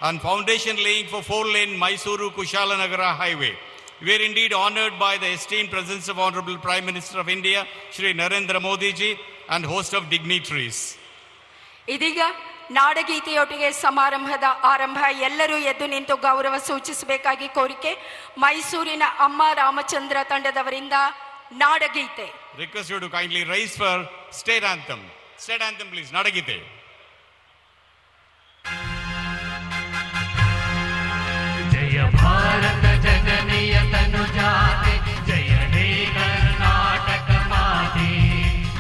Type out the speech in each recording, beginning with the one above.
and foundation laying for 4-lane Mysuru-Kushalanagara highway. We are indeed honored by the esteemed presence of Honorable Prime Minister of India, Shri Narendra Modi ji, and host of dignitaries. ಇದೀಗ ನಾಡಗೀತೆಯೊಟ್ಟಿಗೆ ಸಮಾರಂಭದ ಆರಂಭ. ಎಲ್ಲರೂ ಎದ್ದು ನಿಂತು ಗೌರವ ಸೂಚಿಸಬೇಕಾಗಿ ಕೋರಿಕೆ. ಮೈಸೂರಿನ ಅಮ್ಮ Ramachandra ತಂಡದವರಿಂದ ನಾಡಗೀತೆ. Request you to kindly rise for state anthem. State anthem please. ನಾಡಗೀತೆ. ಜಯ ಭಾರತ ಜನನಿಯ ತನುಜಾತೆ, ಜಯ ಹೇ ಕರ್ನಾಟಕ ಮಾತೆ,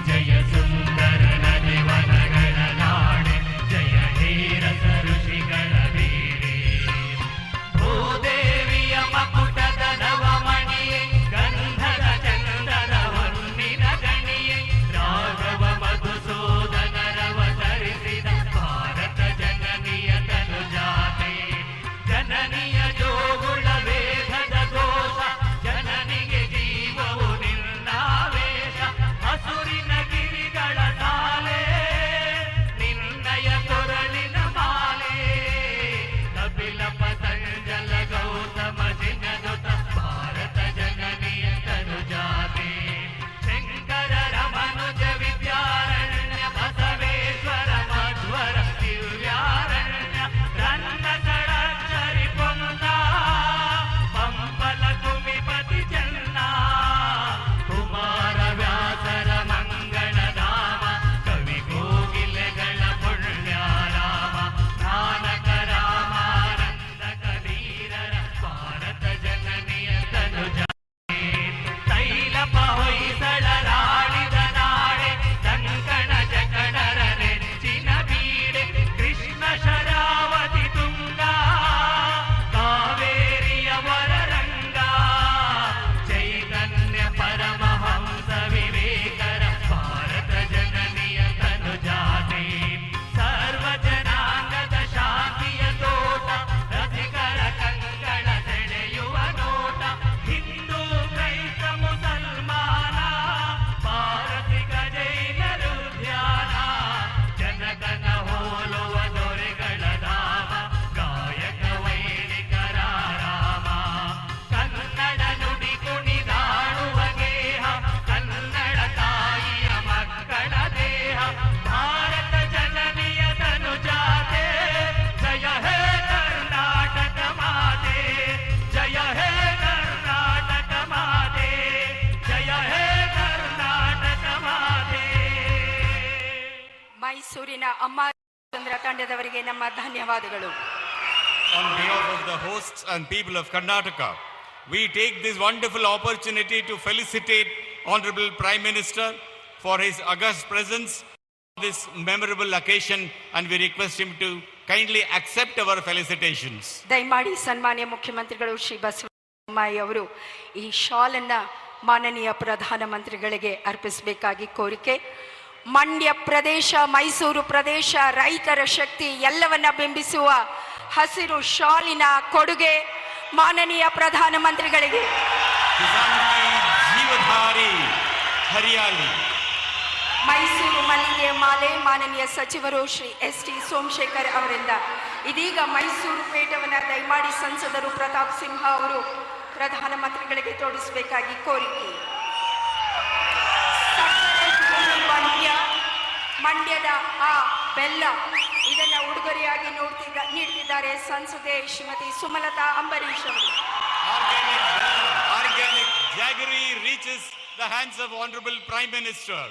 ಜಯ ಸುಂದರ ನದಿವನಗಳ ನಾಡೆ, ಜಯ ಹೇ ರಸ ಋಷಿಗಳ ಬೀಡೆ. ಭೂದೇವಿಯ ಮಕುಟದ ನವಮಣಿಯೇ, ಗಂಧದ ಚಂದದ ಹೊನ್ನಿನ ಗಣಿಯೇ, ರಾಘವ ಮಧುಸೂದನರವತರಿಸಿದ ಭಾರತ ಜನನಿಯ ತನುಜಾತೆ. ಜನನಿಯ ಜೋಗುಳ ವೇದದ ಘೋಷ, ಜನನಿಗೆ ಜೀವವು ನಿನ್ನಾವೇಶ. ಹಸುರಿನ ಗಿರಿಗಳ ಸಾಲೆ, ನಿನ್ನಯ ಕೊರಳಿನ ಮಾಲೆ. ಕಪಿಲ ಪತಂಜಲ ಗೌತಮ ಜಿನದುತ ಭಾರತ ಜನನಿಯ ತನುಜಾತೆ. ಶಂಕರ ರಮನುಜ ವಿದ್ಯಾರಣ್ಯ, ಬಸವೇಶ್ವರ ಮಧ್ವರ ದಿವ್ಯಾರಣ್ಯ. ರನ್ನ ಷಡಕ್ಷರಿ ಪೊನ್ನ, ಪಂಪಲ ಕುಮಿಪತಿ ಚೆನ್ನ. ಕುಮಾರ ವ್ಯಾಸರ ಮಂಗಳಧಾಮ, ಕವಿ ಕೋಗಿಲೆಗಳ ಪುಣ್ಯಾರಾಮ. ನಾನಕ ರಾಮಾನಂದ ಕಬೀರರ ಭಾರತ ಜನನಿಯ ತನುಜಾತೆ. ತೈಲಪ ಹೊಯ್ಸಳರಾಡಿದ ನಾಡೆ, ಕಂಕಣ ಜಕಣರ ನೆಚ್ಚಿನ ಬೀಡೆ. ಕೃಷ್ಣ ಶರಾವತಿ ತುಂಗ, ಕಾವೇರಿಯ ವರರಂಗ. ಚೈತನ್ಯ ಪರಮಹಂಸ ವಿವೇಕರ ಭಾರತ ಜನನಿಯ ತನುಜಾತೆ. ಸರ್ವ ಜನಾಂಗದ ಶಾಂತಿಯ ತೋಟ, ರಸಿಕರ ಕಂಗಳ ಸೆಳೆಯುವ ನೋಟ. ಹಿಂದೂ ಕ್ರೈಸ್ತ ಮುಸಲ್ಮಾನ, ಪಾರಸಿಕ ಜೈನರು ಧ್ಯಾನ. ಜನಗಣ ಹೋಲುವ ದೊರೆಗಳ ಧಾಮ, ಗಾಯಕ ವೈಣಿಕರ ರಾಮ. ಕನ್ನಡ ನುಡಿ ಕುಣಿದಾಡುವ ಗೇಹ, ಕನ್ನಡ ತಾಯಿಯ ಮಕ್ಕಳ ದೇಹ. ಭಾರತ ಜನನಿಯ ತನುಜಾತೆ, ಜಯ ಹೇ ಕರ್ನಾಟಕ ಮಾತೆ, ಜಯ ಹೇ ಕರ್ನಾಟಕ ಮಾತೆ, ಜಯ ಹೇ ಕರ್ನಾಟಕ ಮಾತೆ. ಮೈಸೂರಿನ ಅಮ್ಮ ರಾಮಚಂದ್ರ ತಂಡದವರಿಗೆ ನಮ್ಮ ಧನ್ಯವಾದಗಳು. On behalf of the hosts and people of Karnataka, we take this wonderful opportunity to felicitate Honorable Prime Minister for his august presence on this memorable occasion, and we request him to kindly accept our felicitations. ದಯಮಾಡಿ ಸನ್ಮಾನ್ಯ ಮುಖ್ಯಮಂತ್ರಿಗಳು ಶ್ರೀ ಬಸವರಾಜ ಅವರು ಈ ಶಾಲನ್ನ ಮಾನನೀಯ ಪ್ರಧಾನಮಂತ್ರಿಗಳಿಗೆ ಅರ್ಪಿಸಬೇಕಾಗಿ ಕೋರಿಕೆ. ಮಂಡ್ಯ ಪ್ರದೇಶ, ಮೈಸೂರು ಪ್ರದೇಶ, ರೈತರ ಶಕ್ತಿ ಎಲ್ಲವನ್ನ ಬಿಂಬಿಸುವ ಹಸಿರು ಶಾಲಿನ ಕೊಡುಗೆ ಮಾನನೀಯ ಪ್ರಧಾನಮಂತ್ರಿಗಳಿಗೆ. Kisan ki jeevadhari hariyali. Mysuru ಮಲ್ಲಿಗೆ ಮಾಲೆ ಮಾನನೀಯ ಸಚಿವರು ಶ್ರೀ ಎಸ್.ಟಿ. ಸೋಮಶೇಖರ್ ಅವರಿಂದ. ಇದೀಗ ಮೈಸೂರು ಪೇಟವನ್ನು ದಯಮಾಡಿ ಸಂಸದರು ಪ್ರತಾಪ್ ಸಿಂಹ ಅವರು ಪ್ರಧಾನಮಂತ್ರಿಗಳಿಗೆ ತೋರಿಸಬೇಕಾಗಿ ಕೋರಿಕೆ. ಮಂಡ್ಯದ ಆ ಬೆಲ್ಲ ಇದನ್ನ ಉಡುಗೊರೆಯಾಗಿ ನೀಡುತ್ತಿದ್ದಾರೆ ಸಂಸದೆ ಶ್ರೀಮತಿ ಸುಮಲತಾ ಅಂಬರೀಶ್ ಅವರು. Organic jaggery reaches the hands of Honorable Prime Minister.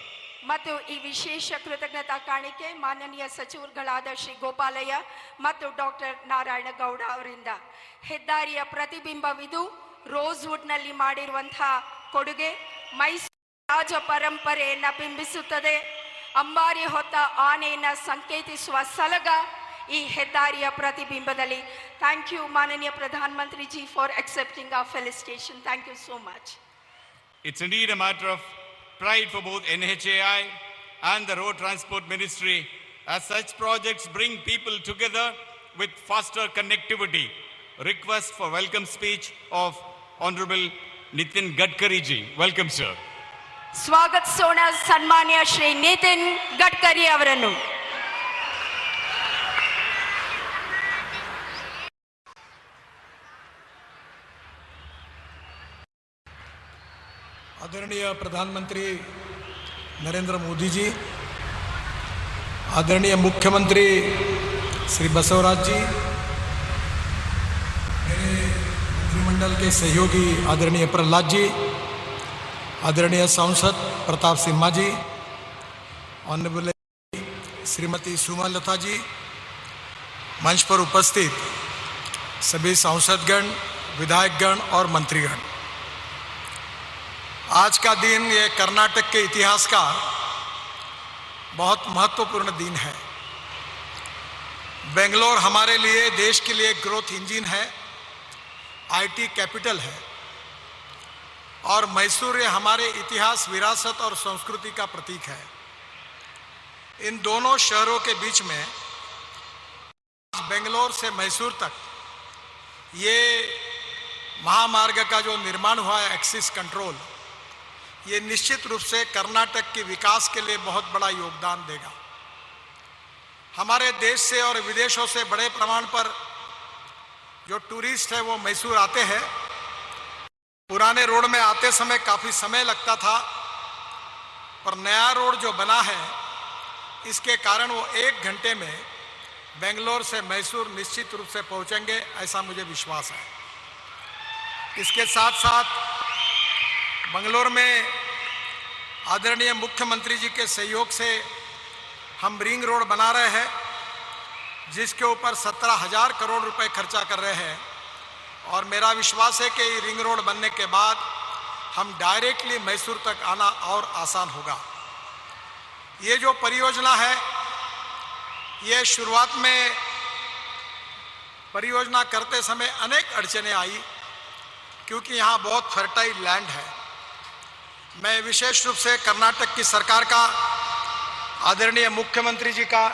ಮತ್ತು ಈ ವಿಶೇಷ ಕೃತಜ್ಞತಾ ಕಾಣಿಕೆ ಮಾನನೀಯ ಸಚಿವರುಗಳಾದ ಶ್ರೀ ಗೋಪಾಲಯ್ಯ ಮತ್ತು ಡಾಕ್ಟರ್ ನಾರಾಯಣಗೌಡ ಅವರಿಂದ. ಹೆದ್ದಾರಿಯ ಪ್ರತಿಬಿಂಬವಿದು ರೋಸ್ವುಡ್ನಲ್ಲಿ ಮಾಡಿರುವಂತಹ ಕೊಡುಗೆ ಮೈಸೂರು ರಾಜ ಪರಂಪರೆಯನ್ನ ಬಿಂಬಿಸುತ್ತದೆ. ಅಂಬಾರಿ ಹೊತ್ತ ಆನೆಯನ್ನ ಸಂಕೇತಿಸುವ ಸಲಗ ಈ ಹೆದ್ದಾರಿಯ ಪ್ರತಿಬಿಂಬದಲ್ಲಿ. ಥ್ಯಾಂಕ್ ಯು ಮಾನನೀಯ ಪ್ರಧಾನಮಂತ್ರಿ G for accepting our felicitation. Thank you so much. It's indeed a matter of pride for both NHAI and the Road Transport Ministry, as such projects bring people together with faster connectivity. Request for welcome speech of Honorable Nitin Gadkari ji. Welcome, sir. ಸ್ವಾಗತಿಸೋಣ ಸನ್ಮಾನ್ಯ ಶ್ರೀ ನಿತಿನ್ ಗಡ್ಕರಿ ಅವರನ್ನು. आदरणीय प्रधानमंत्री नरेंद्र मोदी जी, आदरणीय मुख्यमंत्री श्री बसवराज जी, मेरे मंत्रिमंडल के सहयोगी आदरणीय प्रहलाद जी, आदरणीय सांसद प्रताप सिम्हा जी, ऑनरेबल श्रीमती सुमलता जी, मंच पर उपस्थित सभी सांसदगण, विधायकगण और मंत्रीगण, आज का दिन ये कर्नाटक के इतिहास का बहुत महत्वपूर्ण दिन है। बेंगलोर हमारे लिए, देश के लिए ग्रोथ इंजन है, आईटी कैपिटल है और मैसूर ये हमारे इतिहास, विरासत और संस्कृति का प्रतीक है। इन दोनों शहरों के बीच में बेंगलोर से मैसूर तक ये महामार्ग का जो निर्माण हुआ है, एक्सिस कंट्रोल, ये निश्चित रूप से कर्नाटक के विकास के लिए बहुत बड़ा योगदान देगा। हमारे देश से और विदेशों से बड़े प्रमाण पर जो टूरिस्ट है वो मैसूर आते हैं। पुराने रोड में आते समय काफ़ी समय लगता था, पर नया रोड जो बना है इसके कारण वो 1 घंटे में बेंगलोर से मैसूर निश्चित रूप से पहुंचेंगे, ऐसा मुझे विश्वास है। इसके साथ साथ बेंगलोर में आदरणीय मुख्यमंत्री जी के सहयोग से हम रिंग रोड बना रहे हैं, जिसके ऊपर 17,000 करोड़ रुपए खर्चा कर रहे हैं और मेरा विश्वास है कि रिंग रोड बनने के बाद हम डायरेक्टली मैसूर तक आना और आसान होगा। ये जो परियोजना है, ये शुरुआत में परियोजना करते समय अनेक अड़चनें आई, क्योंकि यहाँ बहुत फर्टाइल लैंड है। मैं विशेष रूप से कर्नाटक की सरकार का, आदरणीय मुख्यमंत्री जी का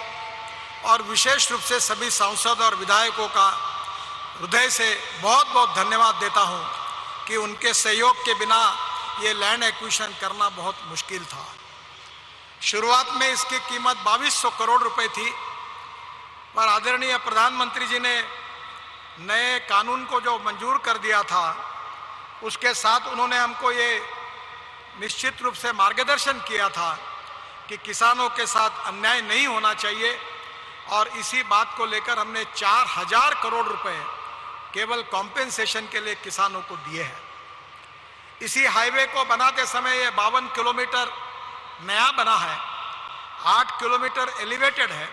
और विशेष रूप से सभी सांसद और विधायकों का हृदय से बहुत बहुत धन्यवाद देता हूं कि उनके सहयोग के बिना ये लैंड एक्विजिशन करना बहुत मुश्किल था। शुरुआत में इसकी कीमत 2200 करोड़ रुपए थी, पर आदरणीय प्रधानमंत्री जी ने नए कानून को जो मंजूर कर दिया था, उसके साथ उन्होंने हमको ये निश्चित रूप से मार्गदर्शन किया था कि किसानों के साथ अन्याय नहीं होना चाहिए और इसी बात को लेकर हमने 4000 करोड़ रुपए केवल कॉम्पेंसेशन के लिए किसानों को दिए हैं। इसी हाईवे को बनाते समय ये 52 किलोमीटर नया बना है, 8 किलोमीटर एलिवेटेड है,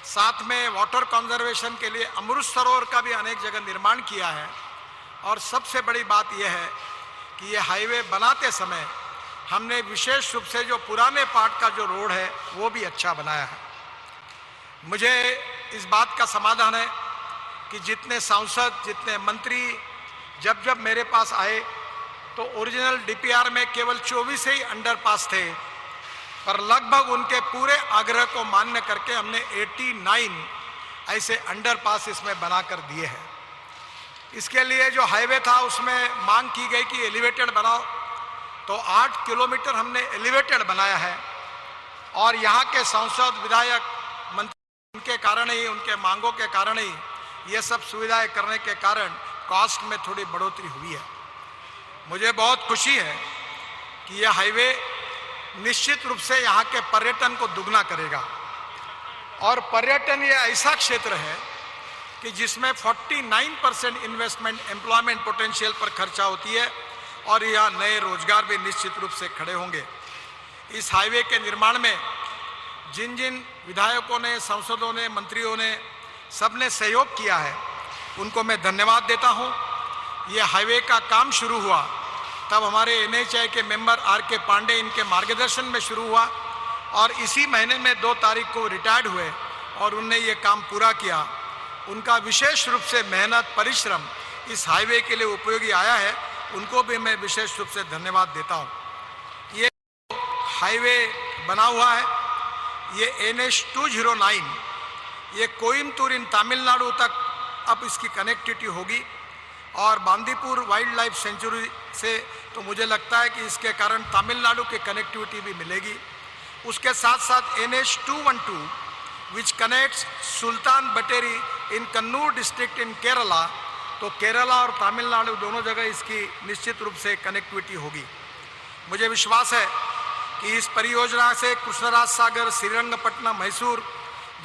साथ में वाटर कंजर्वेशन के लिए अमृत सरोवर का भी अनेक जगह निर्माण किया है। और सबसे बड़ी बात यह है कि ये हाईवे बनाते समय हमने विशेष रूप से जो पुराने पार्ट का जो रोड है वो भी अच्छा बनाया है। मुझे इस बात का समाधान है कि जितने सांसद, जितने मंत्री जब जब मेरे पास आए तो ओरिजिनल डीपीआर में केवल 24 ही अंडरपास थे, पर लगभग उनके पूरे आग्रह को मान्य करके हमने 89 ऐसे अंडरपास इसमें बनाकर दिए हैं। इसके लिए जो हाईवे था उसमें मांग की गई कि एलिवेटेड बनाओ, तो 8 किलोमीटर हमने एलिवेटेड बनाया है और यहाँ के सांसद, विधायक, मंत्री, उनके कारण ही, उनके मांगों के कारण ही ये सब सुविधाएं करने के कारण कॉस्ट में थोड़ी बढ़ोतरी हुई है। मुझे बहुत खुशी है कि यह हाईवे निश्चित रूप से यहाँ के पर्यटन को दुगना करेगा और पर्यटन ये ऐसा क्षेत्र है कि जिसमें 49% इन्वेस्टमेंट एम्प्लॉयमेंट पोटेंशियल पर खर्चा होती है और यहाँ नए रोजगार भी निश्चित रूप से खड़े होंगे। इस हाईवे के निर्माण में जिन जिन विधायकों ने, सांसदों ने, मंत्रियों ने, सबने सहयोग किया है, उनको मैं धन्यवाद देता हूँ। ये हाईवे का काम शुरू हुआ तब हमारे NHAI के मेंबर RK पांडे, इनके मार्गदर्शन में शुरू हुआ और इसी महीने में 2 तारीख को रिटायर्ड हुए और उनने ये काम पूरा किया। उनका विशेष रूप से मेहनत, परिश्रम इस हाईवे के लिए उपयोगी आया है, उनको भी मैं विशेष रूप से धन्यवाद देता हूँ। ये हाईवे बना हुआ है, ये NH 209, ये कोयम्बटूर इन तमिलनाडु तक अब इसकी कनेक्टिविटी होगी और बांदीपुर वाइल्ड लाइफ सेंचुरी से तो मुझे लगता है कि इसके कारण तमिलनाडु की कनेक्टिविटी भी मिलेगी। उसके साथ साथ NH 212 which connects Sultan Bathery in Kannur district in Kerala, तो केरला और तमिलनाडु दोनों जगह इसकी निश्चित रूप से कनेक्टिविटी होगी। मुझे विश्वास है कि इस परियोजना से कृष्णराज सागर, श्रीरंगपट्टनम, मैसूर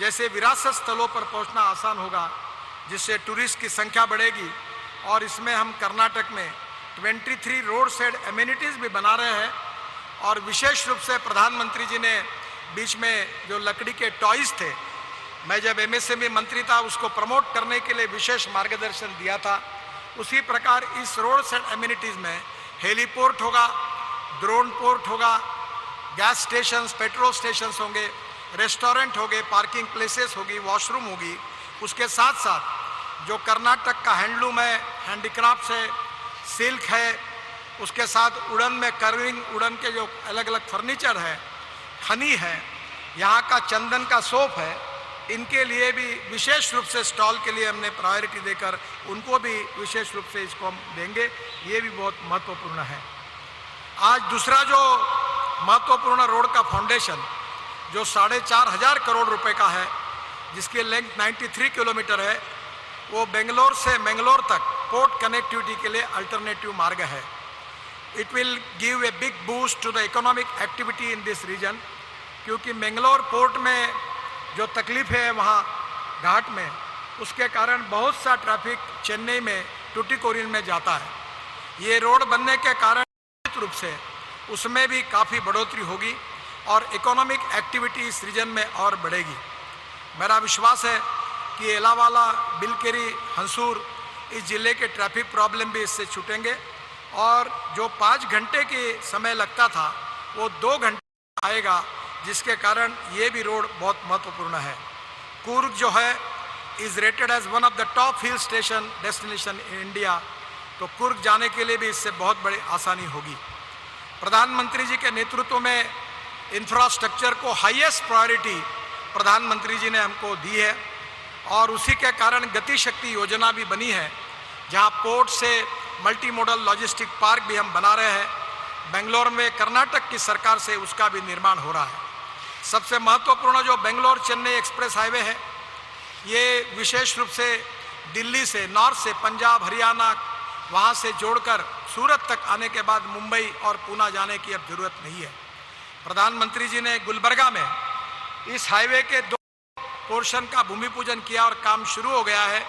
जैसे विरासत स्थलों पर पहुंचना आसान होगा, जिससे टूरिस्ट की संख्या बढ़ेगी। और इसमें हम कर्नाटक में 23 रोड साइड एमिनिटीज़ भी बना रहे हैं। और विशेष रूप से प्रधानमंत्री जी ने बीच में जो लकड़ी के टॉयज़ थे, मैं जब MSME मंत्री था उसको प्रमोट करने के लिए विशेष मार्गदर्शन दिया था। उसी प्रकार इस रोड साइड एमिनिटीज़ में हेलीपोर्ट होगा, ड्रोन पोर्ट होगा, गैस स्टेशंस, पेट्रोल स्टेशंस होंगे, रेस्टोरेंट होंगे, पार्किंग प्लेसेस होगी, वॉशरूम होगी। उसके साथ साथ जो कर्नाटक का हैंडलूम है, हैंडीक्राफ्ट्स है, सिल्क है, उसके साथ उड़न में कर्विंग, उड़न के जो अलग अलग फर्नीचर है, हनी है, यहाँ का चंदन का सोप है, इनके लिए भी विशेष रूप से स्टॉल के लिए हमने प्रायोरिटी देकर उनको भी विशेष रूप से इसको हम देंगे। ये भी बहुत महत्वपूर्ण है। आज दूसरा जो महत्वपूर्ण रोड का फाउंडेशन जो 4,500 करोड़ रुपए का है, जिसकी लेंथ 93 किलोमीटर है, वो बेंगलोर से मैंगलोर तक पोर्ट कनेक्टिविटी के लिए अल्टरनेटिव मार्ग है। It will give a big boost to the economic activity in this region, क्योंकि मैंगलोर पोर्ट में जो तकलीफ है वहाँ घाट में, उसके कारण बहुत सा ट्रैफिक चेन्नई में टुटीकोरिन में जाता है। ये रोड बनने के कारण निश्चित रूप से उसमें भी काफ़ी बढ़ोतरी होगी और इकोनॉमिक एक्टिविटी इस रीजन में और बढ़ेगी। मेरा विश्वास है कि एलावाला, बिलकेरी, हंसूर इस जिले के ट्रैफिक प्रॉब्लम भी इससे छूटेंगे और जो 5 घंटे के समय लगता था वो 2 घंटे आएगा, जिसके कारण ये भी रोड बहुत महत्वपूर्ण है। कुर्ग जो है is rated as one of the top hill station destination in India, तो कुर्ग जाने के लिए भी इससे बहुत बड़ी आसानी होगी। प्रधानमंत्री जी के नेतृत्व में इंफ्रास्ट्रक्चर को हाईएस्ट प्रायोरिटी प्रधानमंत्री जी ने हमको दी है और उसी के कारण गति शक्ति योजना भी बनी है, जहां पोर्ट से मल्टी मॉडल लॉजिस्टिक पार्क भी हम बना रहे हैं। बेंगलोर में कर्नाटक की सरकार से उसका भी निर्माण हो रहा है। सबसे महत्वपूर्ण जो बेंगलोर चेन्नई एक्सप्रेस हाईवे है, ये विशेष रूप से दिल्ली से, नॉर्थ से, पंजाब, हरियाणा, वहाँ से जोड़कर सूरत तक आने के बाद मुंबई और पूना जाने की अब जरूरत नहीं है। प्रधानमंत्री जी ने गुलबर्गा में इस हाईवे के 2 पोर्शन का भूमि पूजन किया और काम शुरू हो गया है।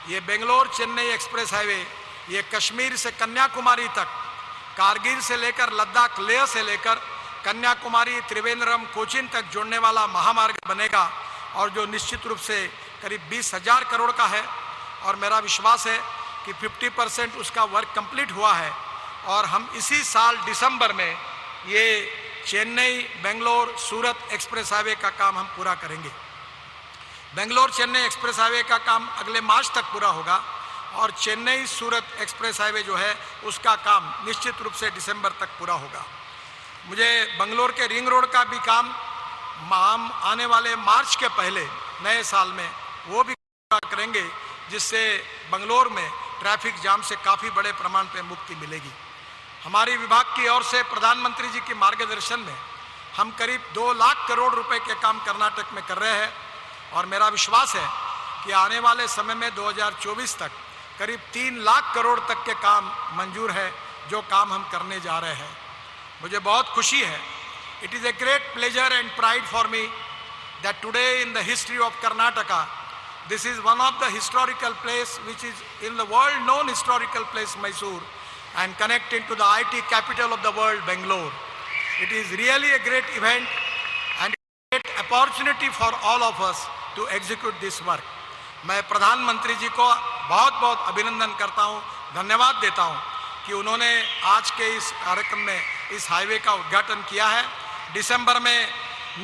ये बेंगलोर चेन्नई एक्सप्रेस हाईवे ये कश्मीर से कन्याकुमारी तक, कारगिल से लेकर लद्दाख, लेह से लेकर कन्याकुमारी, त्रिवेंद्रम, कोचीन तक जोड़ने वाला महामार्ग बनेगा और जो निश्चित रूप से करीब 20,000 करोड़ का है। और मेरा विश्वास है कि 50% उसका वर्क कंप्लीट हुआ है और हम इसी साल दिसंबर में ये चेन्नई बेंगलोर सूरत एक्सप्रेस हाईवे का काम हम पूरा करेंगे। बेंगलोर चेन्नई एक्सप्रेस हाईवे का काम अगले मार्च तक पूरा होगा और चेन्नई सूरत एक्सप्रेस हाईवे जो है उसका काम निश्चित रूप से दिसंबर तक पूरा होगा। मुझे बंगलोर के रिंग रोड का भी काम हम आने वाले मार्च के पहले नए साल में वो भी पूरा करेंगे, जिससे बंगलोर में ट्रैफिक जाम से काफ़ी बड़े प्रमाण पे मुक्ति मिलेगी। हमारी विभाग की ओर से प्रधानमंत्री जी के मार्गदर्शन में हम करीब 2 लाख करोड़ रुपए के काम कर्नाटक में कर रहे हैं और मेरा विश्वास है कि आने वाले समय में 2024 तक करीब 3 लाख करोड़ तक के काम मंजूर है, जो काम हम करने जा रहे हैं। मुझे बहुत खुशी है। It is a great pleasure and pride for me that today in the history of Karnataka this is one of the historical place which is in the world known historical place Mysore and connected to the IT capital of the world Bangalore. It is really a great event and a great opportunity for all of us to execute this work. मैं प्रधानमंत्री जी को बहुत बहुत अभिनंदन करता हूँ, धन्यवाद देता हूँ कि उन्होंने आज के इस कार्यक्रम में इस हाईवे का उद्घाटन किया है। दिसंबर में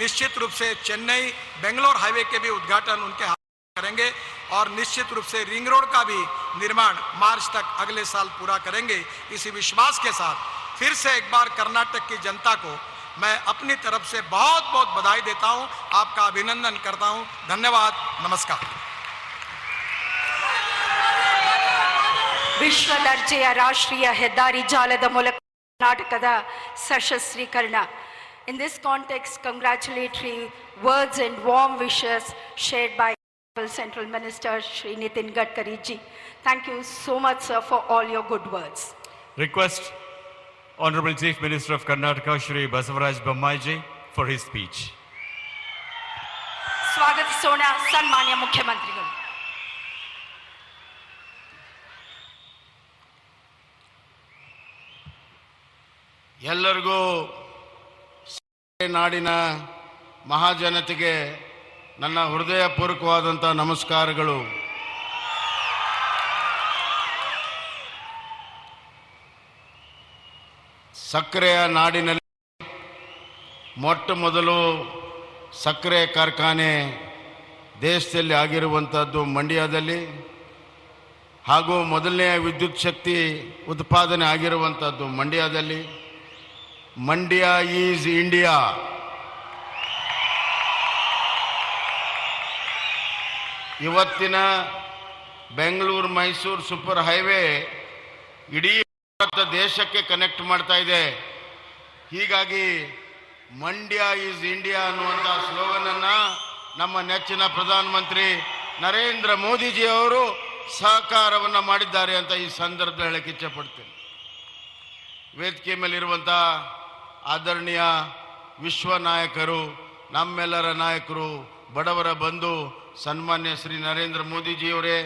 निश्चित रूप से चेन्नई बेंगलोर हाईवे के भी उद्घाटन उनके करेंगे और निश्चित रूप से रिंग रोड का भी निर्माण मार्च तक अगले साल पूरा करेंगे। इसी विश्वास के साथ फिर से एक बार कर्नाटक की जनता को मैं अपनी तरफ से बहुत बहुत बधाई देता हूं, आपका अभिनंदन करता हूं। धन्यवाद, नमस्कार। ವಿಶ್ವ ದರ್ಜೆಯ ರಾಷ್ಟ್ರೀಯ ಹೆದ್ದಾರಿ ಜಾಲದ ಮೂಲಕ ಕರ್ನಾಟಕದ ಸಶಸ್ತ್ರೀಕರಣ. In this context, congratulatory words and warm wishes shared by Central Minister Shri Nitin Gadkari ji. Thank you so much, sir, for all your good words. Request Honorable Chief Minister of Karnataka, Shri Basavaraj Bommai for his speech. ಸ್ವಾಗತಿಸೋಣ ಸನ್ಮಾನ್ಯ ಮುಖ್ಯಮಂತ್ರಿಗಳು. ಎಲ್ಲರಿಗೂ ನಾಡಿನ ಮಹಾಜನತೆಗೆ ನನ್ನ ಹೃದಯಪೂರ್ವಕವಾದಂಥ ನಮಸ್ಕಾರಗಳು. ಸಕ್ಕರೆಯ ನಾಡಿನಲ್ಲಿ ಮೊಟ್ಟ ಮೊದಲು ಸಕ್ಕರೆ ಕಾರ್ಖಾನೆ ದೇಶದಲ್ಲಿ ಆಗಿರುವಂಥದ್ದು ಮಂಡ್ಯದಲ್ಲಿ, ಹಾಗೂ ಮೊದಲನೆಯ ವಿದ್ಯುತ್ ಶಕ್ತಿ ಉತ್ಪಾದನೆ ಆಗಿರುವಂಥದ್ದು ಮಂಡ್ಯದಲ್ಲಿ. Mandya is India. ಇವತ್ತಿನ ಬೆಂಗಳೂರು ಮೈಸೂರು ಸೂಪರ್ ಹೈವೇ ಇಡೀ ಭಾರತ ದೇಶಕ್ಕೆ ಕನೆಕ್ಟ್ ಮಾಡ್ತಾ ಇದೆ. ಹೀಗಾಗಿ ಮಂಡ್ಯ ಈಸ್ ಇಂಡಿಯಾ ಅನ್ನುವಂಥ ಸ್ಲೋಗನ್ ಅನ್ನ ನಮ್ಮ ನೆಚ್ಚಿನ ಪ್ರಧಾನಮಂತ್ರಿ ನರೇಂದ್ರ ಮೋದಿಜಿ ಅವರು ಸಹಕಾರವನ್ನ ಮಾಡಿದ್ದಾರೆ ಅಂತ ಈ ಸಂದರ್ಭದಲ್ಲಿ ಹೇಳಕ್ಕೆ ಇಚ್ಛೆಪಡ್ತೇನೆ. ವೇದಿಕೆ ಮೇಲಿರುವಂಥ ಆದರಣೀಯ ವಿಶ್ವ ನಾಯಕರು, ನಮ್ಮೆಲ್ಲರ ನಾಯಕರು, ಬಡವರ ಬಂಧು ಸನ್ಮಾನ್ಯ ಶ್ರೀ ನರೇಂದ್ರ ಮೋದಿಜಿಯವರೇ,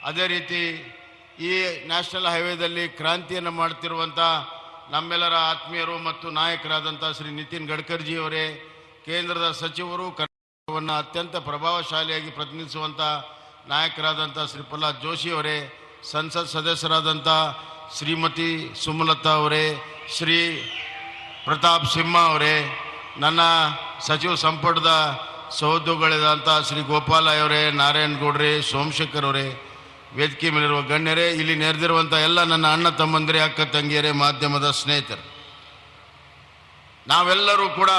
ಅದೇ ರೀತಿ ಈ ನ್ಯಾಷನಲ್ ಹೈವೇದಲ್ಲಿ ಕ್ರಾಂತಿಯನ್ನು ಮಾಡ್ತಿರುವಂಥ ನಮ್ಮೆಲ್ಲರ ಆತ್ಮೀಯರು ಮತ್ತು ನಾಯಕರಾದಂಥ ಶ್ರೀ ನಿತಿನ್ ಗಡ್ಕರಿಜಿಯವರೇ, ಕೇಂದ್ರದ ಸಚಿವರು, ಕರ್ನಾಟಕವನ್ನು ಅತ್ಯಂತ ಪ್ರಭಾವಶಾಲಿಯಾಗಿ ಪ್ರತಿನಿಧಿಸುವಂಥ ನಾಯಕರಾದಂಥ ಶ್ರೀ ಪ್ರಹ್ಲಾದ್ ಜೋಶಿಯವರೇ, ಸಂಸತ್ ಸದಸ್ಯರಾದಂಥ ಶ್ರೀಮತಿ ಸುಮಲತಾ ಅವರೇ, ಶ್ರೀ ಪ್ರತಾಪ್ ಸಿಂಹ ಅವರೇ, ನನ್ನ ಸಚಿವ ಸಂಪುಟದ ಸಹೋದ್ಯೋಗಿಗಳಾದಂಥ ಶ್ರೀ ಗೋಪಾಲ ಅವರೇ, ನಾರಾಯಣ್ ಗೌಡ್ರೆ, ಸೋಮಶೇಖರ್ ಅವರೇ, ವೇದಿಕೆ ಮೇಲಿರುವ ಗಣ್ಯರೇ, ಇಲ್ಲಿ ನೆರೆದಿರುವಂಥ ಎಲ್ಲ ನನ್ನ ಅಣ್ಣ ತಮ್ಮಂದಿರೇ, ಅಕ್ಕ ತಂಗಿಯರೇ, ಮಾಧ್ಯಮದ ಸ್ನೇಹಿತರು, ನಾವೆಲ್ಲರೂ ಕೂಡ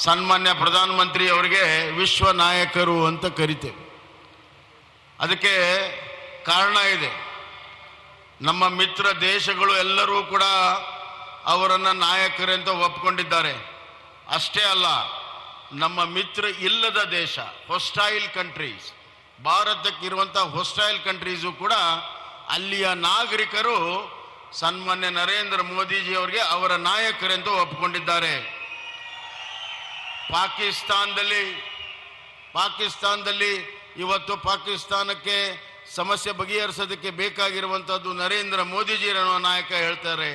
ಸನ್ಮಾನ್ಯ ಪ್ರಧಾನಮಂತ್ರಿ ಅವರಿಗೆ ವಿಶ್ವ ನಾಯಕರು ಅಂತ ಕರಿತೇವೆ. ಅದಕ್ಕೆ ಕಾರಣ ಇದೆ. ನಮ್ಮ ಮಿತ್ರ ದೇಶಗಳು ಎಲ್ಲರೂ ಕೂಡ ಅವರನ್ನು ನಾಯಕರೆಂತ ಒಪ್ಕೊಂಡಿದ್ದಾರೆ. ಅಷ್ಟೇ ಅಲ್ಲ, ನಮ್ಮ ಮಿತ್ರ ಇಲ್ಲದ ದೇಶ, ಹೊಸ್ಟೈಲ್ ಕಂಟ್ರೀಸ್, ಭಾರತಕ್ಕಿರುವಂಥ ಹೊಸ್ಟೈಲ್ ಕಂಟ್ರೀಸು ಕೂಡ ಅಲ್ಲಿಯ ನಾಗರಿಕರು ಸನ್ಮಾನ್ಯ ನರೇಂದ್ರ ಮೋದಿಜಿ ಅವರಿಗೆ ಅವರ ನಾಯಕರೆಂದು ಒಪ್ಪಿಕೊಂಡಿದ್ದಾರೆ. ಪಾಕಿಸ್ತಾನದಲ್ಲಿ ಇವತ್ತು ಪಾಕಿಸ್ತಾನಕ್ಕೆ ಸಮಸ್ಯೆ ಬಗೆಹರಿಸೋದಕ್ಕೆ ಬೇಕಾಗಿರುವಂಥದ್ದು ನರೇಂದ್ರ ಮೋದಿಜಿ ಅನ್ನುವ ನಾಯಕ ಹೇಳ್ತಾರೆ.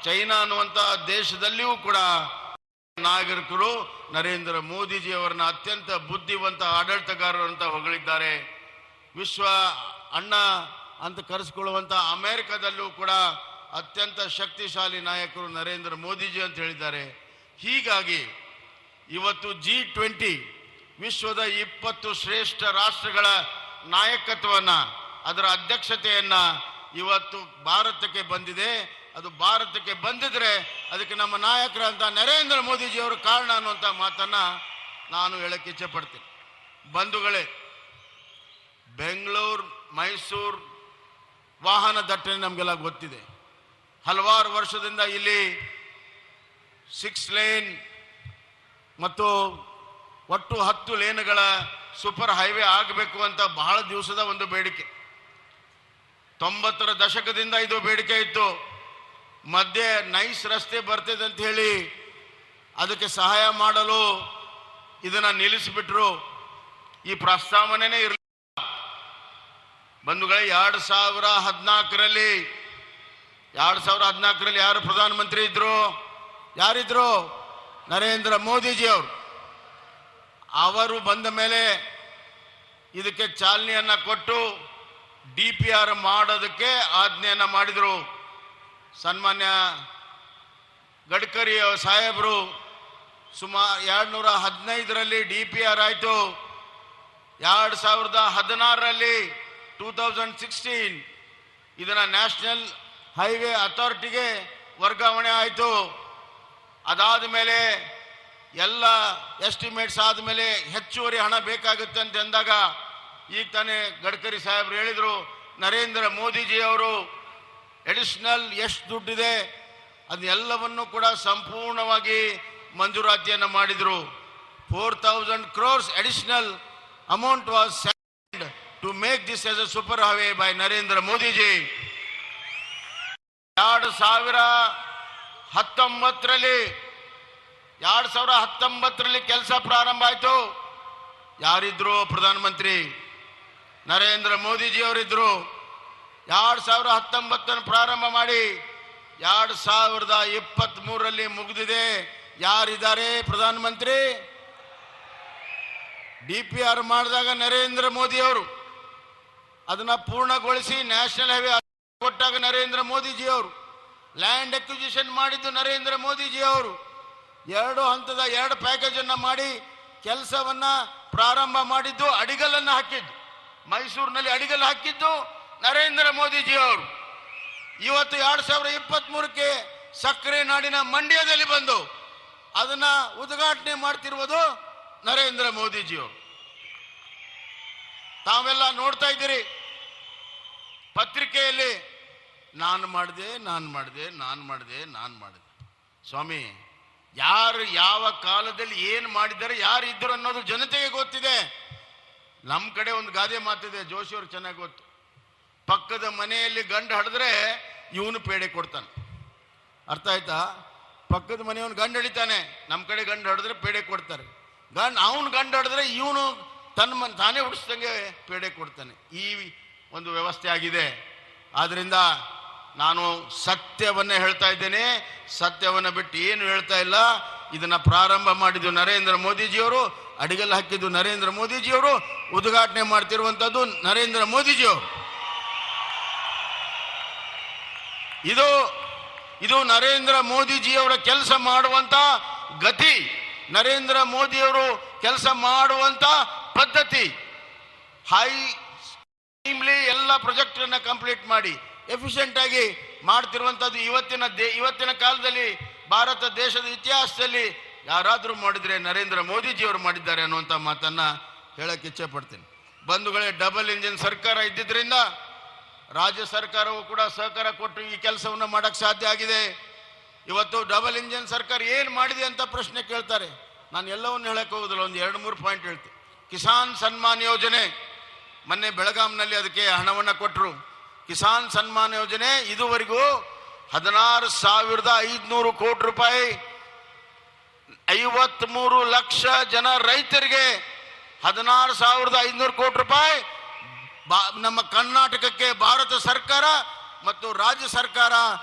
ಚೈನಾ ಅನ್ನುವಂಥ ದೇಶದಲ್ಲಿಯೂ ಕೂಡ ನಾಗರಿಕರು ನರೇಂದ್ರ ಮೋದಿಜಿ ಅವರನ್ನ ಅತ್ಯಂತ ಬುದ್ಧಿವಂತ ಆಡಳಿತಗಾರರು ಅಂತ ಹೊಗಳಿದ್ದಾರೆ. ವಿಶ್ವ ಅಣ್ಣ ಅಂತ ಕರೆಸಿಕೊಳ್ಳುವಂಥ ಅಮೆರಿಕದಲ್ಲೂ ಕೂಡ ಅತ್ಯಂತ ಶಕ್ತಿಶಾಲಿ ನಾಯಕರು ನರೇಂದ್ರ ಮೋದಿಜಿ ಅಂತ ಹೇಳಿದ್ದಾರೆ. ಹೀಗಾಗಿ ಇವತ್ತು G20 ವಿಶ್ವದ 20 ಶ್ರೇಷ್ಠ ರಾಷ್ಟ್ರಗಳ ನಾಯಕತ್ವವನ್ನ, ಅದರ ಅಧ್ಯಕ್ಷತೆಯನ್ನ ಇವತ್ತು ಭಾರತಕ್ಕೆ ಬಂದಿದೆ. ಅದು ಭಾರತಕ್ಕೆ ಬಂದಿದ್ರೆ ಅದಕ್ಕೆ ನಮ್ಮ ನಾಯಕರಂತ ನರೇಂದ್ರ ಮೋದಿಜಿ ಅವರು ಕಾರಣ ಅನ್ನುವಂಥ ಮಾತನ್ನ ನಾನು ಹೇಳಕ್ಕೆ ಇಚ್ಛೆ ಪಡ್ತೀನಿ. ಬಂಧುಗಳೇ, ಬೆಂಗಳೂರು ಮೈಸೂರು ವಾಹನ ದಟ್ಟಣೆ ನಮಗೆಲ್ಲ ಗೊತ್ತಿದೆ. ಹಲವಾರು ವರ್ಷದಿಂದ ಇಲ್ಲಿ 6 ಲೇನ್ ಮತ್ತು ಒಟ್ಟು 10 ಲೇನ್ಗಳ ಸೂಪರ್ ಹೈವೇ ಆಗಬೇಕು ಅಂತ ಬಹಳ ದಿವಸದ ಒಂದು ಬೇಡಿಕೆ. 90ರ ದಶಕದಿಂದ ಇದು ಬೇಡಿಕೆ ಇತ್ತು. ಮಧ್ಯೆ ನೈಸ್ ರಸ್ತೆ ಬರ್ತಿದೆ ಅಂತ ಹೇಳಿ ಅದಕ್ಕೆ ಸಹಾಯ ಮಾಡಲು ಇದನ್ನ ನಿಲ್ಲಿಸಿಬಿಟ್ರು. ಈ ಪ್ರಸ್ತಾವನೆನೇ ಇರಲಿಲ್ಲ. ಬಂಧುಗಳೇ, 2014ರಲ್ಲಿ ಯಾರು ಪ್ರಧಾನಮಂತ್ರಿ ಇದ್ರು? ಯಾರಿದ್ರು? ನರೇಂದ್ರ ಮೋದಿಜಿ ಅವರು ಬಂದ ಮೇಲೆ ಇದಕ್ಕೆ ಚಾಲನೆಯನ್ನ ಕೊಟ್ಟು DPR ಮಾಡೋದಕ್ಕೆ ಆಜ್ಞೆಯನ್ನ ಮಾಡಿದ್ರು. ಸನ್ಮಾನ್ಯ ಗಡ್ಕರಿ ಸಾಹೇಬರು ಸುಮಾರು 2015ರಲ್ಲಿ DPR ಆಯಿತು. 2016ರಲ್ಲಿ 2016 ಇದನ್ನ ನ್ಯಾಷನಲ್ ಹೈವೇ ಅಥಾರಿಟಿಗೆ ವರ್ಗಾವಣೆ ಆಯಿತು. ಅದಾದ ಮೇಲೆ ಎಲ್ಲ ಎಸ್ಟಿಮೇಟ್ಸ್ ಆದಮೇಲೆ ಹೆಚ್ಚುವರಿ ಹಣ ಬೇಕಾಗುತ್ತೆ ಅಂತ ಅಂದಾಗ ಈಗ ತಾನೇ ಗಡ್ಕರಿ ಸಾಹೇಬರು ಹೇಳಿದರು, ನರೇಂದ್ರ ಮೋದಿಜಿ ಅವರು ಅಡಿಷನಲ್ ಎಷ್ಟು ದುಡ್ಡಿದೆ ಅದೆಲ್ಲವನ್ನು ಕೂಡ ಸಂಪೂರ್ಣವಾಗಿ ಮಂಜೂರಾತಿಯನ್ನು ಮಾಡಿದರು. 4,000 crores additional amount was sent to make this as a super highway by Narendra Modi ji. 2019ರಲ್ಲಿ ಕೆಲಸ ಪ್ರಾರಂಭ ಆಯಿತು. ಯಾರಿದ್ರು? ಪ್ರಧಾನಮಂತ್ರಿ ನರೇಂದ್ರ ಮೋದಿಜಿ ಅವರಿದ್ರು. 2019 ಪ್ರಾರಂಭ ಮಾಡಿ 2023ರಲ್ಲಿ ಮುಗಿದಿದೆ. ಯಾರಿದ್ದಾರೆ ಪ್ರಧಾನಮಂತ್ರಿ? DPR ಮಾಡಿದಾಗ ನರೇಂದ್ರ ಮೋದಿ ಅವರು, ಅದನ್ನ ಪೂರ್ಣಗೊಳಿಸಿ ನ್ಯಾಷನಲ್ ಹೈವೇ ಕೊಟ್ಟಾಗ ನರೇಂದ್ರ ಮೋದಿಜಿ ಅವರು, ಲ್ಯಾಂಡ್ ಅಕ್ವಿಸಿಷನ್ ಮಾಡಿದ್ದು ನರೇಂದ್ರ ಮೋದಿಜಿ ಅವರು, 2 ಹಂತದ 2 ಪ್ಯಾಕೇಜ್ ಅನ್ನ ಮಾಡಿ ಕೆಲಸವನ್ನ ಪ್ರಾರಂಭ ಮಾಡಿದ್ದು, ಅಡಿಗಲನ್ನು ಹಾಕಿದ್ದು ಮೈಸೂರಿನಲ್ಲಿ ಅಡಿಗಲ್ ಹಾಕಿದ್ದು ನರೇಂದ್ರ ಮೋದಿಜಿ ಅವರು. ಇವತ್ತು 2023ಕ್ಕೆ ಸಕ್ಕರೆ ನಾಡಿನ ಮಂಡ್ಯದಲ್ಲಿ ಬಂದು ಅದನ್ನ ಉದ್ಘಾಟನೆ ಮಾಡ್ತಿರುವುದು ನರೇಂದ್ರ ಮೋದಿಜಿ ಅವರು. ತಾವೆಲ್ಲ ನೋಡ್ತಾ ಇದ್ದೀರಿ ಪತ್ರಿಕೆಯಲ್ಲಿ, ನಾನು ಮಾಡಿದೆ. ಸ್ವಾಮಿ, ಯಾರು ಯಾವ ಕಾಲದಲ್ಲಿ ಏನು ಮಾಡಿದ್ದಾರೆ, ಯಾರು ಇದ್ರು ಅನ್ನೋದು ಜನತೆಗೆ ಗೊತ್ತಿದೆ. ನಮ್ಮ ಕಡೆ ಒಂದು ಗಾದೆ ಮಾತಿದೆ, ಜೋಶಿ ಅವ್ರಿಗೆ ಚೆನ್ನಾಗಿ ಗೊತ್ತು. ಪಕ್ಕದ ಮನೆಯಲ್ಲಿ ಗಂಡು ಹಡಿದ್ರೆ ಇವನು ಪೇಡೆ ಕೊಡ್ತಾನೆ. ಅರ್ಥ ಆಯ್ತಾ? ಪಕ್ಕದ ಮನೆಯವನು ಗಂಡು ಹಿಡಿತಾನೆ, ನಮ್ಮ ಕಡೆ ಗಂಡು ಹಡಿದ್ರೆ ಪೇಡೆ ಕೊಡ್ತಾರೆ. ಅವನು ಗಂಡು ಹಡಿದ್ರೆ ಇವನು ತಾನೇ ಹುಡಿಸ್ದಂಗೆ ಪೇಡೆ ಕೊಡ್ತಾನೆ. ಈ ಒಂದು ವ್ಯವಸ್ಥೆ ಆಗಿದೆ. ಆದ್ರಿಂದ ನಾನು ಸತ್ಯವನ್ನೇ ಹೇಳ್ತಾ ಇದ್ದೇನೆ, ಸತ್ಯವನ್ನು ಬಿಟ್ಟು ಏನು ಹೇಳ್ತಾ ಇಲ್ಲ. ಇದನ್ನ ಪ್ರಾರಂಭ ಮಾಡಿದ್ದು ನರೇಂದ್ರ ಮೋದಿಜಿಯವರು, ಅಡಿಗಲ್ ಹಾಕಿದ್ದು ನರೇಂದ್ರ ಮೋದಿಜಿಯವರು, ಉದ್ಘಾಟನೆ ಮಾಡ್ತಿರುವಂತದ್ದು ನರೇಂದ್ರ ಮೋದಿಜಿಯವರು. ಇದು ನರೇಂದ್ರ ಮೋದಿಜಿಯವರ ಕೆಲಸ ಮಾಡುವಂತ ಗತಿ, ನರೇಂದ್ರ ಮೋದಿಯವರು ಕೆಲಸ ಮಾಡುವಂತ ಪದ್ಧತಿ. ಟೈಮ್ಲಿ ಎಲ್ಲ ಪ್ರಾಜೆಕ್ಟ್ ಅನ್ನ ಕಂಪ್ಲೀಟ್ ಮಾಡಿ ಎಫಿಷಿಯಂಟ್ ಆಗಿ ಮಾಡ್ತಿರುವಂತದ್ದು ಇವತ್ತಿನ ಕಾಲದಲ್ಲಿ ಭಾರತ ದೇಶದ ಇತಿಹಾಸದಲ್ಲಿ ಯಾರಾದ್ರೂ ಮಾಡಿದ್ರೆ ನರೇಂದ್ರ ಮೋದಿಜಿಯವರು ಮಾಡಿದ್ದಾರೆ ಅನ್ನುವಂಥ ಮಾತನ್ನ ಹೇಳಕ್ಕೆ ಇಚ್ಛೆ ಪಡ್ತೀನಿ. ಬಂಧುಗಳೇ, ಡಬಲ್ ಇಂಜಿನ್ ಸರ್ಕಾರ ಇದ್ದಿದ್ರಿಂದ ರಾಜ್ಯ ಸರ್ಕಾರವು ಕೂಡ ಸಹಕಾರ ಕೊಟ್ಟು ಈ ಕೆಲಸವನ್ನು ಮಾಡಕ್ ಸಾಧ್ಯ ಆಗಿದೆ. ಇವತ್ತು ಡಬಲ್ ಇಂಜಿನ್ ಸರ್ಕಾರ ಏನ್ ಮಾಡಿದೆ ಅಂತ ಪ್ರಶ್ನೆ ಕೇಳ್ತಾರೆ. ನಾನು ಎಲ್ಲವನ್ನು ಹೇಳಕ್ ಹೋಗುದಿಲ್ಲ, ಒಂದು 2-3 ಪಾಯಿಂಟ್ ಹೇಳ್ತೀನಿ. ಕಿಸಾನ್ ಸನ್ಮಾನ್ ಯೋಜನೆ, ಮೊನ್ನೆ ಬೆಳಗಾಂನಲ್ಲಿ ಅದಕ್ಕೆ ಹಣವನ್ನು ಕೊಟ್ಟರು. ಕಿಸಾನ್ ಸನ್ಮಾನ್ ಯೋಜನೆ ಇದುವರೆಗೂ 16,500 ಕೋಟಿ ರೂಪಾಯಿ 53 ಲಕ್ಷ ಜನ ರೈತರಿಗೆ 16,500 ಕೋಟಿ ರೂಪಾಯಿ ನಮ್ಮ ಕರ್ನಾಟಕಕ್ಕೆ ಭಾರತ ಸರ್ಕಾರ ಮತ್ತು ರಾಜ್ಯ ಸರ್ಕಾರ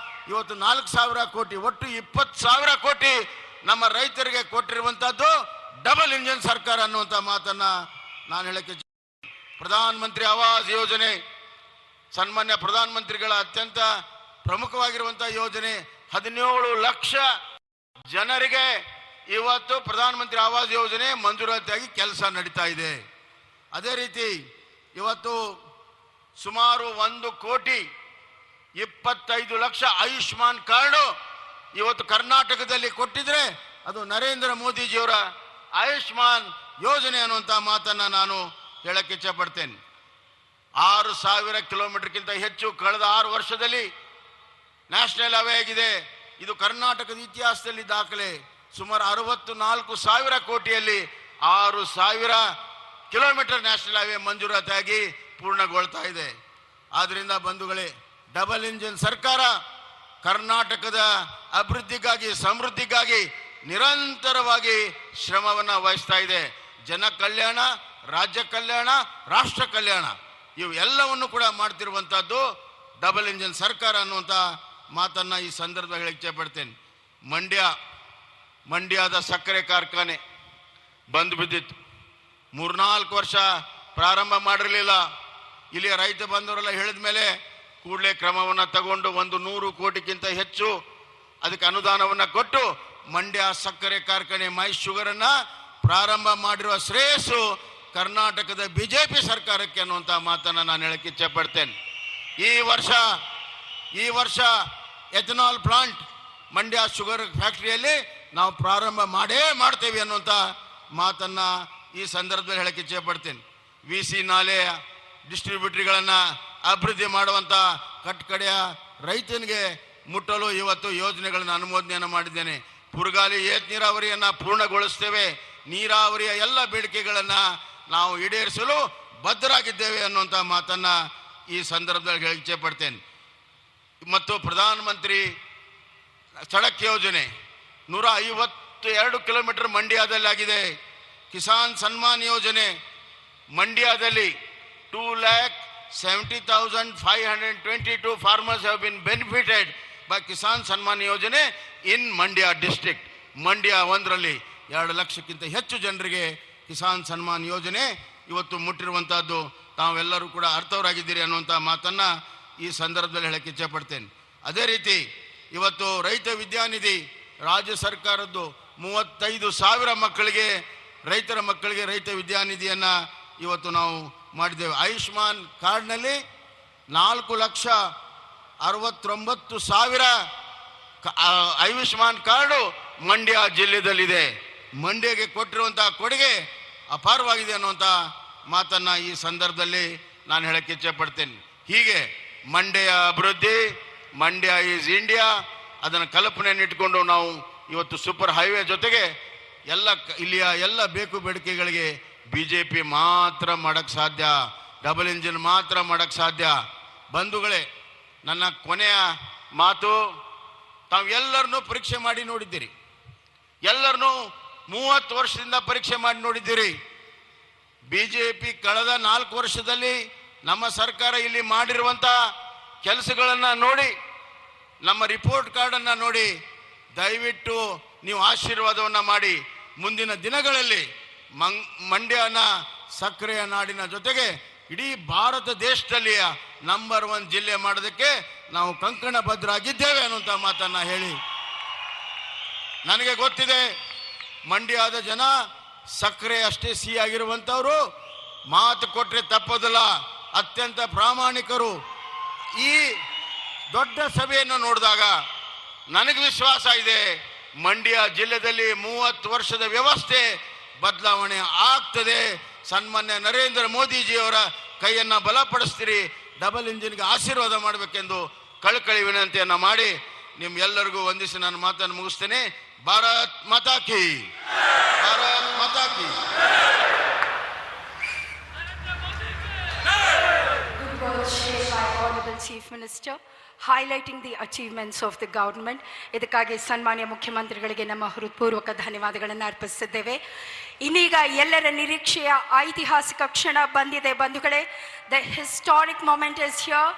ಇವತ್ತು 4,000 ಕೋಟಿ, ಒಟ್ಟು 20,000 ಕೋಟಿ ನಮ್ಮ ರೈತರಿಗೆ ಕೊಟ್ಟಿರುವಂತಹದ್ದು ಡಬಲ್ ಇಂಜಿನ್ ಸರ್ಕಾರ ಅನ್ನುವಂಥ ಮಾತನ್ನ ನಾನು ಹೇಳಕ್ಕೆ. ಪ್ರಧಾನ ಮಂತ್ರಿ ಆವಾಸ್ ಯೋಜನೆ, ಸನ್ಮಾನ್ಯ ಪ್ರಧಾನಮಂತ್ರಿಗಳ ಅತ್ಯಂತ ಪ್ರಮುಖವಾಗಿರುವಂತಹ ಯೋಜನೆ. 17 ಲಕ್ಷ ಜನರಿಗೆ ಇವತ್ತು ಪ್ರಧಾನ ಮಂತ್ರಿ ಆವಾಸ್ ಯೋಜನೆ ಮಂಜೂರಾತಿಯಾಗಿ ಕೆಲಸ ನಡೀತಾ ಇದೆ. ಅದೇ ರೀತಿ ಇವತ್ತು ಸುಮಾರು 1,25 ಲಕ್ಷ ಆಯುಷ್ಮಾನ್ ಕಾರ್ಡು ಇವತ್ತು ಕರ್ನಾಟಕದಲ್ಲಿ ಕೊಟ್ಟಿದ್ರೆ ಅದು ನರೇಂದ್ರ ಮೋದಿಜಿಯವರ ಆಯುಷ್ಮಾನ್ ಯೋಜನೆ ಅನ್ನುವಂಥ ಮಾತನ್ನ ನಾನು ಹೇಳಕ್ಕೆ ಇಚ್ಛೆ ಪಡ್ತೇನೆ. 6,000 ಕಿಲೋಮೀಟರ್ಗಿಂತ ಹೆಚ್ಚು ಕಳೆದ 6 ವರ್ಷದಲ್ಲಿ ನ್ಯಾಷನಲ್ ಹೈವೇ ಆಗಿದೆ. ಇದು ಕರ್ನಾಟಕದ ಇತಿಹಾಸದಲ್ಲಿ ದಾಖಲೆ. ಸುಮಾರು 64,000 ಕೋಟಿಯಲ್ಲಿ 6,000 ಕಿಲೋಮೀಟರ್ ನ್ಯಾಷನಲ್ ಹೈವೇ ಮಂಜೂರಾತಿಯಾಗಿ ಪೂರ್ಣಗೊಳ್ತಾ ಇದೆ. ಆದ್ರಿಂದ ಬಂಧುಗಳೇ, ಡಬಲ್ ಇಂಜಿನ್ ಸರ್ಕಾರ ಕರ್ನಾಟಕದ ಅಭಿವೃದ್ಧಿಗಾಗಿ, ಸಮೃದ್ಧಿಗಾಗಿ ನಿರಂತರವಾಗಿ ಶ್ರಮವನ್ನು ವಹಿಸ್ತಾ ಇದೆ. ಜನ ಕಲ್ಯಾಣ, ರಾಜ್ಯ ಕಲ್ಯಾಣ, ರಾಷ್ಟ್ರ ಕಲ್ಯಾಣ ಇವು ಎಲ್ಲವನ್ನು ಕೂಡ ಮಾಡ್ತಿರುವಂತಹದ್ದು ಡಬಲ್ ಇಂಜಿನ್ ಸರ್ಕಾರ ಅನ್ನುವಂಥ ಮಾತನ್ನ ಈ ಸಂದರ್ಭದಲ್ಲಿ ಹೇಳಕ್ಕೆ ಇಚ್ಛೆ ಪಡ್ತೇನೆ. ಮಂಡ್ಯದ ಸಕ್ಕರೆ ಕಾರ್ಖಾನೆ ಬಂದು ಬಿದ್ದಿತ್ತು. 3-4 ವರ್ಷ ಪ್ರಾರಂಭ ಮಾಡಿರಲಿಲ್ಲ. ಇಲ್ಲಿಯ ರೈತ ಬಂದವರೆಲ್ಲ ಹೇಳಿದ ಮೇಲೆ ಕೂಡಲೇ ಕ್ರಮವನ್ನು ತಗೊಂಡು 100 ಕೋಟಿಗಿಂತ ಹೆಚ್ಚು ಅದಕ್ಕೆ ಅನುದಾನವನ್ನು ಕೊಟ್ಟು ಮಂಡ್ಯ ಸಕ್ಕರೆ ಕಾರ್ಖಾನೆ ಮೈ ಶುಗರ್ ಅನ್ನ ಪ್ರಾರಂಭ ಮಾಡಿರುವ ಶ್ರೇಯಸ್ಸು ಕರ್ನಾಟಕದ ಬಿಜೆಪಿ ಸರ್ಕಾರಕ್ಕೆ ಅನ್ನುವಂಥ ಮಾತನ್ನ ನಾನು ಹೇಳಕ್ಕೆ ಇಚ್ಛೆ ಪಡ್ತೇನೆ. ಈ ವರ್ಷ ಎಥನಾಲ್ ಪ್ಲಾಂಟ್ ಮಂಡ್ಯ ಶುಗರ್ ಫ್ಯಾಕ್ಟರಿಯಲ್ಲಿ ನಾವು ಪ್ರಾರಂಭ ಮಾಡ್ತೇವೆ ಅನ್ನುವಂಥ ಮಾತನ್ನ ಈ ಸಂದರ್ಭದಲ್ಲಿ ಹೇಳಕ್ಕೆ ಇಚ್ಛೆ ಪಡ್ತೇನೆ. VC ನಾಲೆ ಡಿಸ್ಟ್ರಿಬ್ಯೂಟರಿಗಳನ್ನ ಅಭಿವೃದ್ಧಿ ಮಾಡುವಂತ ಕಟ್ಕಡೆಯ ರೈತನಿಗೆ ಮುಟ್ಟಲು ಇವತ್ತು ಯೋಜನೆಗಳನ್ನು ಅನುಮೋದನೆಯನ್ನು ಮಾಡಿದ್ದೇನೆ. ಪುರಗಾಲಿ ಏತ ನೀರಾವರಿಯನ್ನ ಪೂರ್ಣಗೊಳಿಸ್ತೇವೆ. ನೀರಾವರಿಯ ಎಲ್ಲ ಬೇಡಿಕೆಗಳನ್ನ ನಾವು ಈಡೇರಿಸಲು ಬದ್ಧರಾಗಿದ್ದೇವೆ ಅನ್ನುವಂಥ ಮಾತನ್ನ ಈ ಸಂದರ್ಭದಲ್ಲಿ ಹೇಳಕ್ಕೆ ಇಚ್ಛೆ ಪಡ್ತೇನೆ. ಮತ್ತು ಪ್ರಧಾನಮಂತ್ರಿ ಸಡಕ್ ಯೋಜನೆ 152 ಕಿಲೋಮೀಟರ್ ಮಂಡ್ಯದಲ್ಲಿ ಆಗಿದೆ. ಕಿಸಾನ್ ಸನ್ಮಾನ್ ಯೋಜನೆ ಮಂಡ್ಯದಲ್ಲಿ 2,70,522 farmers have been benefited by Kisan Sanman Yojane in Mandya district. Mandya 1ರಲ್ಲಿ 2 ಲಕ್ಷಕ್ಕಿಂತ ಹೆಚ್ಚು ಜನರಿಗೆ ಕಿಸಾನ್ ಸನ್ಮಾನ್ ಯೋಜನೆ ಇವತ್ತು ಮುಟ್ಟಿರುವಂತಹದ್ದು ತಾವೆಲ್ಲರೂ ಕೂಡ ಅರ್ಥವರಾಗಿದ್ದೀರಿ ಅನ್ನುವಂಥ ಮಾತನ್ನ ಈ ಸಂದರ್ಭದಲ್ಲಿ ಹೇಳಕ್ಕೆ ಇಚ್ಛೆ ಪಡ್ತೇನೆ. ಅದೇ ರೀತಿ ಇವತ್ತು ರೈತ ವಿದ್ಯಾನಿಧಿ ರಾಜ್ಯ ಸರ್ಕಾರದ್ದು 35,000 ಮಕ್ಕಳಿಗೆ ರೈತರ ಮಕ್ಕಳಿಗೆ ರೈತ ವಿದ್ಯಾನಿಧಿಯನ್ನ ಇವತ್ತು ನಾವು ಮಾಡಿದ್ದೇವೆ. ಆಯುಷ್ಮಾನ್ ಕಾರ್ಡ್ನಲ್ಲಿ 4,69,000 ಆಯುಷ್ಮಾನ್ ಕಾರ್ಡು ಮಂಡ್ಯ ಜಿಲ್ಲೆಯಲ್ಲಿದೆ. ಮಂಡ್ಯಗೆ ಕೊಟ್ಟಿರುವಂತಹ ಕೊಡುಗೆ ಅಪಾರವಾಗಿದೆ ಅನ್ನುವಂಥ ಮಾತನ್ನ ಈ ಸಂದರ್ಭದಲ್ಲಿ ನಾನು ಹೇಳಕ್ಕೆ ಇಚ್ಛೆ ಪಡ್ತೇನೆ. ಹೀಗೆ ಮಂಡ್ಯ ಅಭಿವೃದ್ಧಿ, ಮಂಡ್ಯ ಈಸ್ ಇಂಡಿಯಾ, ಅದನ್ನು ಕಲ್ಪನೆಯನ್ನು ಇಟ್ಕೊಂಡು ನಾವು ಇವತ್ತು ಸೂಪರ್ ಹೈವೇ ಜೊತೆಗೆ ಇಲ್ಲಿಯ ಎಲ್ಲ ಬೇಕು ಬೇಡಿಕೆಗಳಿಗೆ ಬಿಜೆಪಿ ಮಾತ್ರ ಮಾಡಕ್ಕೆ ಸಾಧ್ಯ, ಡಬಲ್ ಇಂಜಿನ್ ಮಾತ್ರ ಮಾಡಕ್ಕೆ ಸಾಧ್ಯ. ಬಂಧುಗಳೇ, ನನ್ನ ಕೊನೆಯ ಮಾತು, ತಾವೆಲ್ಲರನ್ನೂ ಪರೀಕ್ಷೆ ಮಾಡಿ ನೋಡಿದ್ದೀರಿ, ಎಲ್ಲರನ್ನೂ 30 ವರ್ಷದಿಂದ ಪರೀಕ್ಷೆ ಮಾಡಿ ನೋಡಿದ್ದೀರಿ. ಬಿಜೆಪಿ ಕಳೆದ 4 ವರ್ಷದಲ್ಲಿ ನಮ್ಮ ಸರ್ಕಾರ ಇಲ್ಲಿ ಮಾಡಿರುವಂತ ಕೆಲಸಗಳನ್ನ ನೋಡಿ, ನಮ್ಮ ರಿಪೋರ್ಟ್ ಕಾರ್ಡ್ ಅನ್ನ ನೋಡಿ, ದಯವಿಟ್ಟು ನೀವು ಆಶೀರ್ವಾದವನ್ನ ಮಾಡಿ ಮುಂದಿನ ದಿನಗಳಲ್ಲಿ ಮಂಡ್ಯನ ಸಕ್ಕರೆಯ ನಾಡಿನ ಜೊತೆಗೆ ಇಡೀ ಭಾರತ ದೇಶದಲ್ಲಿಯ ನಂಬರ್ 1 ಜಿಲ್ಲೆ ಮಾಡೋದಕ್ಕೆ ನಾವು ಕಂಕಣ ಬದ್ಧರಾಗಿದ್ದೇವೆ ಅನ್ನುವಂಥ ಮಾತನ್ನ ಹೇಳಿ, ನನಗೆ ಗೊತ್ತಿದೆ ಮಂಡ್ಯದ ಜನ ಸಕ್ಕರೆ ಅಷ್ಟೇ ಸಿಹಿಯಾಗಿರುವಂಥವ್ರು, ಮಾತು ಕೊಟ್ಟರೆ ತಪ್ಪೋದಿಲ್ಲ, ಅತ್ಯಂತ ಪ್ರಾಮಾಣಿಕರು. ಈ ದೊಡ್ಡ ಸಭೆಯನ್ನು ನೋಡಿದಾಗ ನನಗೆ ವಿಶ್ವಾಸ ಇದೆ, ಮಂಡ್ಯ ಜಿಲ್ಲೆಯಲ್ಲಿ 30 ವರ್ಷದ ವ್ಯವಸ್ಥೆ ಬದಲಾವಣೆ ಆಗ್ತದೆ. ಸನ್ಮಾನ್ಯ ನರೇಂದ್ರ ಮೋದಿಜಿಯವರ ಕೈಯನ್ನು ಬಲಪಡಿಸ್ತೀರಿ, ಡಬಲ್ ಇಂಜಿನ್ಗೆ ಆಶೀರ್ವಾದ ಮಾಡಬೇಕೆಂದು ಕಳಕಳಿ ವಿನಂತಿಯನ್ನು ಮಾಡಿ ನಿಮ್ಗೆಲ್ಲರಿಗೂ ವಂದಿಸಿ ನಾನು ಮಾತನ್ನು ಮುಗಿಸ್ತೇನೆ. ಭಾರತ್ ಮಾತಾ ಕಿ, ಭಾರತ್ ಮಾತಾ ಕಿ. Good words shared by Honorable Chief Minister, highlighting the achievements of the government. ಇದಕ್ಕಾಗಿ ಸನ್ಮಾನ್ಯ ಮುಖ್ಯಮಂತ್ರಿಗಳಿಗೆ ನಮ್ಮ ಹೃತ್ಪೂರ್ವಕ ಧನ್ಯವಾದಗಳನ್ನು ಅರ್ಪಿಸುತ್ತಿದ್ದೇವೆ. ಇನ್ನೀಗ ಎಲ್ಲರ ನಿರೀಕ್ಷೆಯ ಐತಿಹಾಸಿಕ ಕ್ಷಣ ಬಂದಿದೆ ಬಂಧುಗಳೇ. The historic moment is here.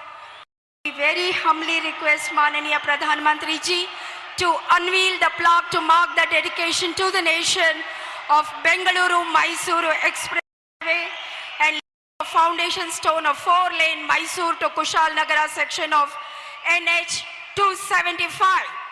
We very humbly request Mananiya Pradhan Mantri ji to unveil the plaque to mark the dedication to the nation of Bengaluru-Mysuru Expressway and the foundation stone of 4-lane Mysuru to Kushalnagara section of NH 275.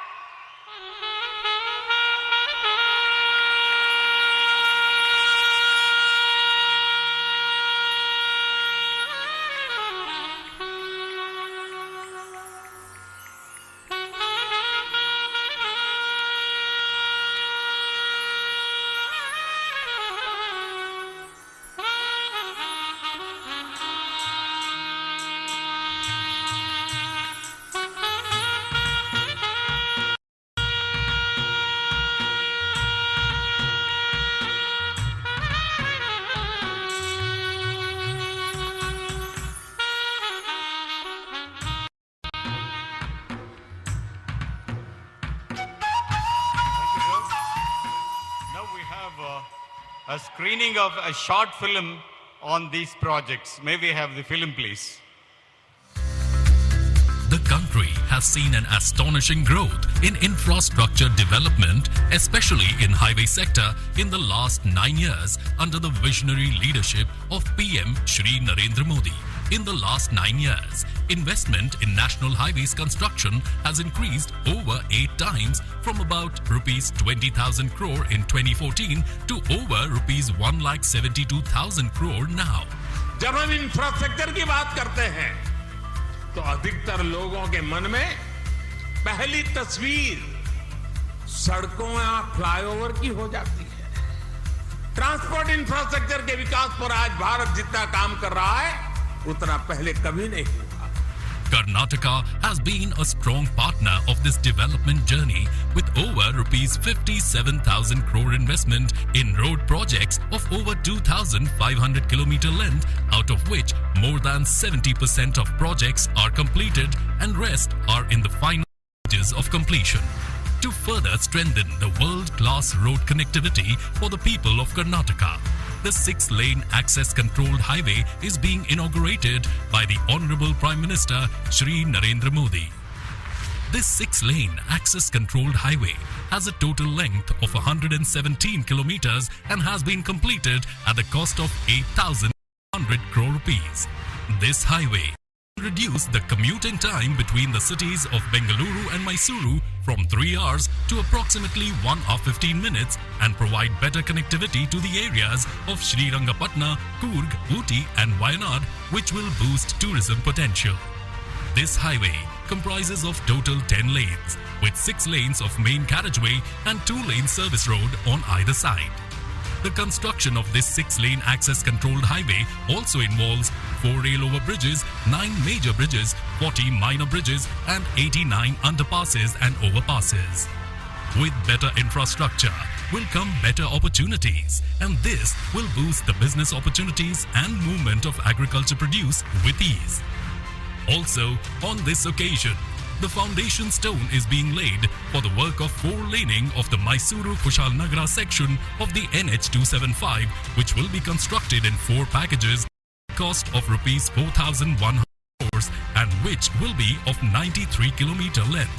A screening of a short film on these projects. May we have the film, please? The country has seen an astonishing growth in infrastructure development, especially in highway sector in the last 9 years under the visionary leadership of PM Shri Narendra Modi. In the last 9 years, investment in national highways construction has increased over 8 times from about rupees 20,000 crore in 2014 to over rupees 1,72,000 crore now. जब हम infrastructure की बात करते हैं तो अधिकतर लोगों के मन में पहली तस्वीर सड़कों या फ्लाईओवर की हो जाती है. ट्रांसपोर्ट इंफ्रास्ट्रक्चर के विकास पर आज भारत जितना काम कर रहा है उतना पहले कभी नहीं हुआ. Karnataka has been a strong partner of this development journey with over rupees 57,000 crore investment in road projects of over 2,500 kilometer length, out of which more than 70% of projects are completed and rest are in the final stages of completion. To further strengthen the world-class road connectivity for the people of Karnataka, the 6-lane access-controlled highway is being inaugurated by the Honorable Prime Minister Shri Narendra Modi. This 6-lane access-controlled highway has a total length of 117 kilometers and has been completed at the cost of 8,100 crore rupees. This highway reduce the commuting time between the cities of Bengaluru and Mysuru from 3 hours to approximately 1 hour 15 minutes and provide better connectivity to the areas of Srirangapatna, Coorg, Ooty and Wayanad, which will boost tourism potential. This highway comprises of total 10 lanes with 6 lanes of main carriageway and 2-lane service road on either side. The construction of this 6-lane access-controlled highway also involves 4 rail-over bridges, 9 major bridges, 40 minor bridges, and 89 underpasses and overpasses. With better infrastructure will come better opportunities, and this will boost the business opportunities and movement of agriculture produce with ease. Also, on this occasion, the foundation stone is being laid for the work of 4-laning of the Mysuru-Kushalnagar section of the NH 275, which will be constructed in 4 packages, cost of rupees 4,100 crores and which will be of 93 kilometer length.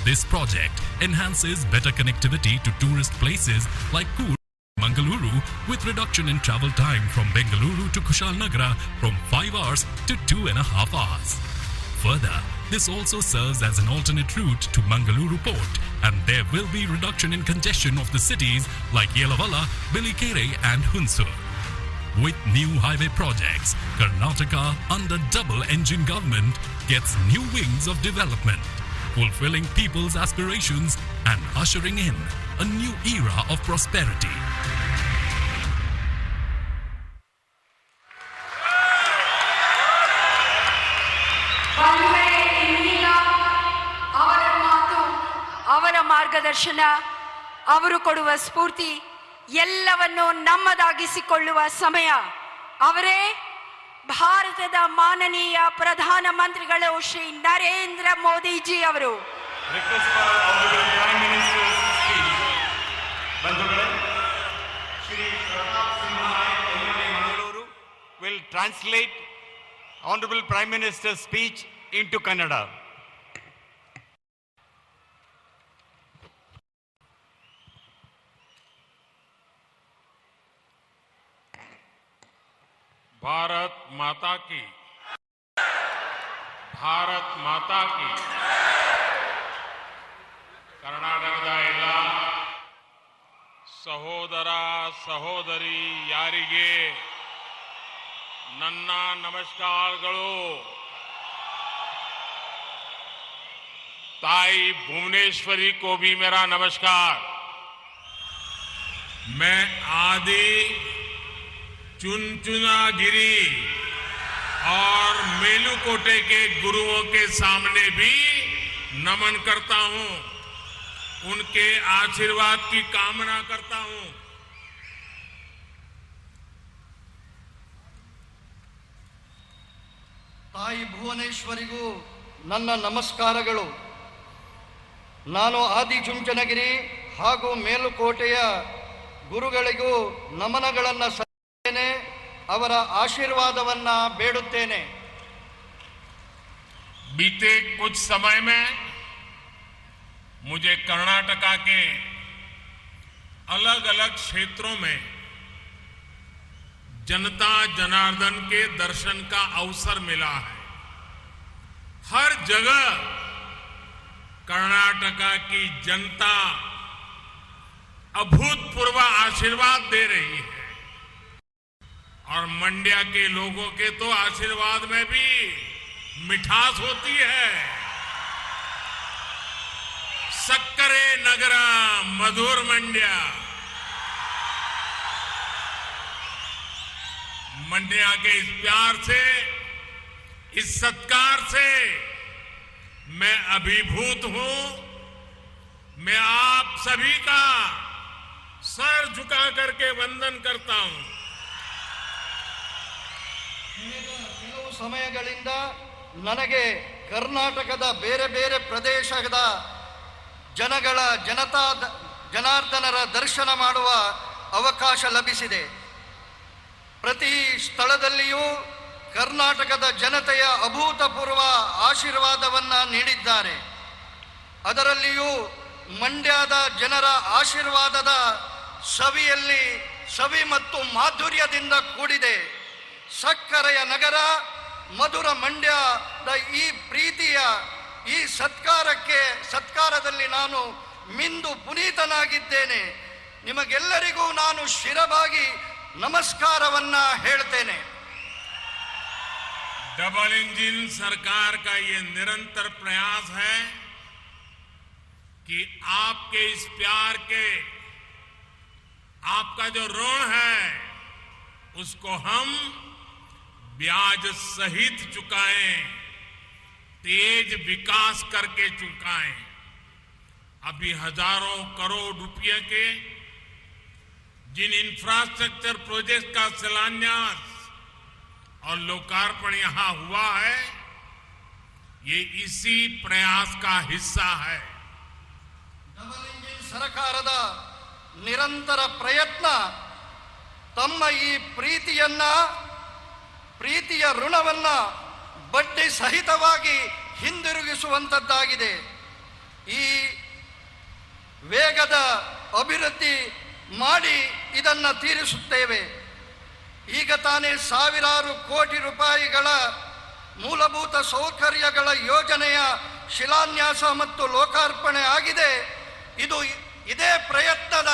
This project enhances better connectivity to tourist places like Coorg, Mangaluru, with reduction in travel time from Bengaluru to Kushalnagar from 5 hours to 2.5 hours. Further, this also serves as an alternate route to Mangaluru port, and there will be reduction in congestion of the cities like Yelavala, Bilikere and Hunsur. With new highway projects, Karnataka under double-engine government gets new wings of development, fulfilling people's aspirations and ushering in a new era of prosperity. ಅವರ ಮಾರ್ಗದರ್ಶನ, ಅವರು ಕೊಡುವ ಸ್ಫೂರ್ತಿ ಎಲ್ಲವನ್ನು ನಮ್ಮದಾಗಿಸಿಕೊಳ್ಳುವ ಸಮಯ. ಅವರೇ ಭಾರತದ ಮಾನನೀಯ ಪ್ರಧಾನ ಮಂತ್ರಿಗಳು ಶ್ರೀ ನರೇಂದ್ರ ಮೋದಿಜಿ ಅವರು. Request for Honorable Prime Minister's speech. ಬಂಧುಗಳೇ, Shri Pratap Simha MLA. Mangaluru will translate Honorable Prime Minister's speech into Kannada. Bharat Mata की, भारत माता की. ಕರ್ನಾಟಕದ ಎಲ್ಲ ಸಹೋದರ ಸಹೋದರಿ ಯಾರಿಗೆ ನನ್ನ ನಮಸ್ಕಾರಗಳು. ताई भुवनेश्वरी को भी मेरा नमस्कार. मैं आदि चुनचुनागिरी और मेलुकोटे के गुरुओं के सामने भी नमन करता हूं, उनके आशीर्वाद की कामना करता हूं. ತಾಯಿ ಭುವನೇಶ್ವರಿಗೂ ನನ್ನ ನಮಸ್ಕಾರಗಳು. ನಾನು ಆದಿಚುಂಚನಗಿರಿ ಹಾಗೂ ಮೇಲುಕೋಟೆಯ ಗುರುಗಳಿಗೂ ನಮನಗಳನ್ನು ಸಲ್ಲಿಸುತ್ತೇನೆ, ಅವರ ಆಶೀರ್ವಾದವನ್ನ ಬೇಡುತ್ತೇನೆ. बीते कुछ समय में मुझे कर्नाटका के अलग अलग क्षेत्रों में जनता जनार्दन के दर्शन का अवसर मिला है. हर जगह कर्नाटका की जनता अभूतपूर्व आशीर्वाद दे रही है और मंड्या के लोगों के तो आशीर्वाद में भी मिठास होती है. सक्करे नगरा मधुर मंड्या. मंड्या के इस प्यार से इस सत्कार से मैं अभिभूत हूं। मैं आप सभी का सर झुका करके वंदन करता हूं। ಕೆಲವು ಸಮಯಗಳಿಂದ ನನಗೆ ಕರ್ನಾಟಕದ ಬೇರೆ ಬೇರೆ ಪ್ರದೇಶದ ಜನಾರ್ದನರ ದರ್ಶನ ಮಾಡುವ ಅವಕಾಶ ಲಭಿಸಿದೆ. ಪ್ರತಿ ಸ್ಥಳದಲ್ಲಿಯೂ ಕರ್ನಾಟಕದ ಜನತೆಯ ಅಭೂತಪೂರ್ವ ಆಶೀರ್ವಾದವನ್ನ ನೀಡಿದ್ದಾರೆ. ಅದರಲ್ಲಿಯೂ ಮಂಡ್ಯದ ಜನರ ಆಶೀರ್ವಾದದ ಸವಿ ಮತ್ತು ಮಾಧುರ್ಯದಿಂದ ಕೂಡಿದೆ. ಸಕ್ಕರೆಯ ನಗರ ಮಧುರ ಮಂಡ್ಯದ ಈ ಪ್ರೀತಿಯ ಈ ಸತ್ಕಾರದಲ್ಲಿ ನಾನು ಮಿಂದು ಪುನೀತನಾಗಿದ್ದೇನೆ. ನಿಮಗೆಲ್ಲರಿಗೂ ನಾನು ಶಿರವಾಗಿ ನಮಸ್ಕಾರವನ್ನ ಹೇಳ್ತೇನೆ. डबल इंजन सरकार का ये निरंतर प्रयास है कि आपके इस प्यार के आपका जो ऋण है उसको हम ब्याज सहित चुकाएं, तेज विकास करके चुकाएं। अभी हजारों करोड़ रुपए के जिन इंफ्रास्ट्रक्चर प्रोजेक्ट का शिलान्यास और लोकार्पण यहां हुआ है, ये इसी प्रयास का हिस्सा है. ಡಬಲ್ ಇಂಜಿನ್ ಸರ್ಕಾರದ ನಿರಂತರ ಪ್ರಯತ್ನ ತಮ್ಮ ಈ ಪ್ರೀತಿಯ ಋಣವನ್ನ ಬಡ್ಡಿ ಸಹಿತವಾಗಿ ಹಿಂದಿರುಗಿಸುವಂತದ್ದಾಗಿದೆ. ಈ ವೇಗದ ಅಭಿವೃದ್ಧಿ ಮಾಡಿ ಇದನ್ನ ತೀರಿಸುತ್ತೇವೆ. ಈಗ ತಾನೇ ಸಾವಿರಾರು ಕೋಟಿ ರೂಪಾಯಿಗಳ ಮೂಲಭೂತ ಸೌಕರ್ಯಗಳ ಯೋಜನೆಯ ಶಿಲಾನ್ಯಾಸ ಮತ್ತು ಲೋಕಾರ್ಪಣೆ ಆಗಿದೆ. ಇದು ಇದೇ ಪ್ರಯತ್ನದ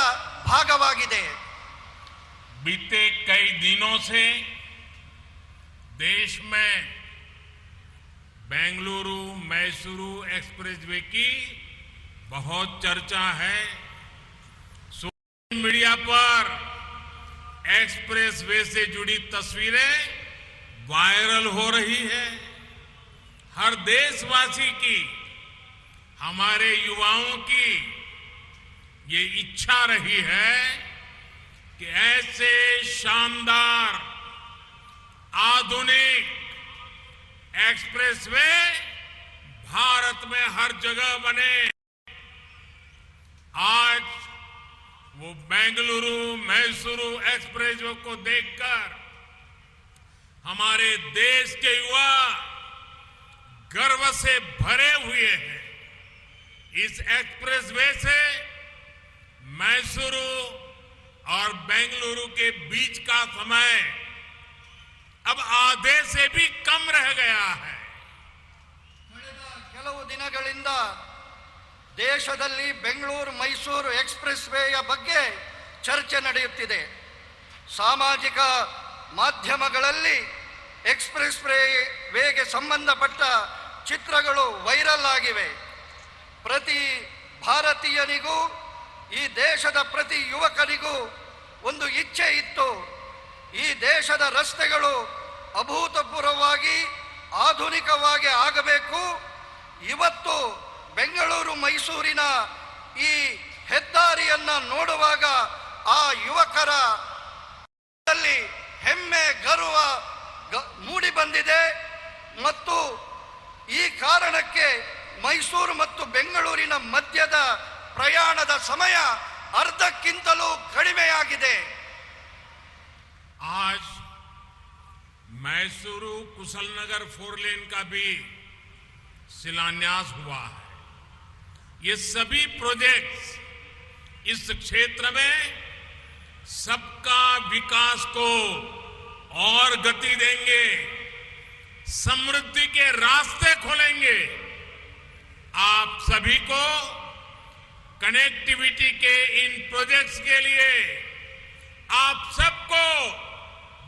ಭಾಗವಾಗಿದೆ. बीते कई दिनों से देश में बेंगलुरु मैसूरू एक्सप्रेसवे की बहुत चर्चा है. सोशल मीडिया पर एक्सप्रेसवे से जुड़ी तस्वीरें वायरल हो रही है. हर देशवासी की, हमारे युवाओं की ये इच्छा रही है कि ऐसे शानदार आधुनिक एक्सप्रेसवे भारत में हर जगह बने. आज वो बेंगलुरु मैसूरू एक्सप्रेसवे को देखकर हमारे देश के युवा गर्व से भरे हुए हैं. इस एक्सप्रेसवे से मैसूरू और बेंगलुरु के बीच का समय अब आधे से भी कम रह गया है. ಕೆಲವು ದಿನಗಳಿಂದ ದೇಶದಲ್ಲಿ ಬೆಂಗಳೂರು ಮೈಸೂರು ಎಕ್ಸ್‌ಪ್ರೆಸ್ ವೇಯ ಬಗ್ಗೆ ಚರ್ಚೆ ನಡೆಯುತ್ತಿದೆ. ಸಾಮಾಜಿಕ ಮಾಧ್ಯಮಗಳಲ್ಲಿ ಎಕ್ಸ್‌ಪ್ರೆಸ್ ವೇಗೆ ಸಂಬಂಧಪಟ್ಟ ಚಿತ್ರಗಳು ವೈರಲ್ ಆಗಿವೆ. ಪ್ರತಿ ಭಾರತೀಯನಿಗೂ ಈ ದೇಶದ ಪ್ರತಿ ಯುವಕನಿಗೂ ಒಂದು ಇಚ್ಛೆ ಇತ್ತು. ಈ ದೇಶದ ರಸ್ತೆಗಳು ಅಭೂತಪೂರ್ವವಾಗಿ ಆಧುನಿಕವಾಗಿ ಆಗಬೇಕು. ಇವತ್ತು ಬೆಂಗಳೂರು ಮೈಸೂರಿನ ಈ ಹೆದ್ದಾರಿಯನ್ನ ನೋಡುವಾಗ ಆ ಯುವಕರ ಹೆಮ್ಮೆ ಗರ್ವ ಮೂಡಿ ಬಂದಿದೆ. ಮತ್ತು ಈ ಕಾರಣಕ್ಕೆ ಮೈಸೂರು ಮತ್ತು ಬೆಂಗಳೂರಿನ ಮಧ್ಯದ ಪ್ರಯಾಣದ ಸಮಯ ಅರ್ಧಕ್ಕಿಂತಲೂ ಕಡಿಮೆಯಾಗಿದೆ. आज मैसूरू कुशलनगर 4 लेन का भी शिलान्यास हुआ है. ये सभी प्रोजेक्ट्स इस क्षेत्र में सबका विकास को और गति देंगे, समृद्धि के रास्ते खोलेंगे. आप सभी को कनेक्टिविटी के इन प्रोजेक्ट्स के लिए आप सबको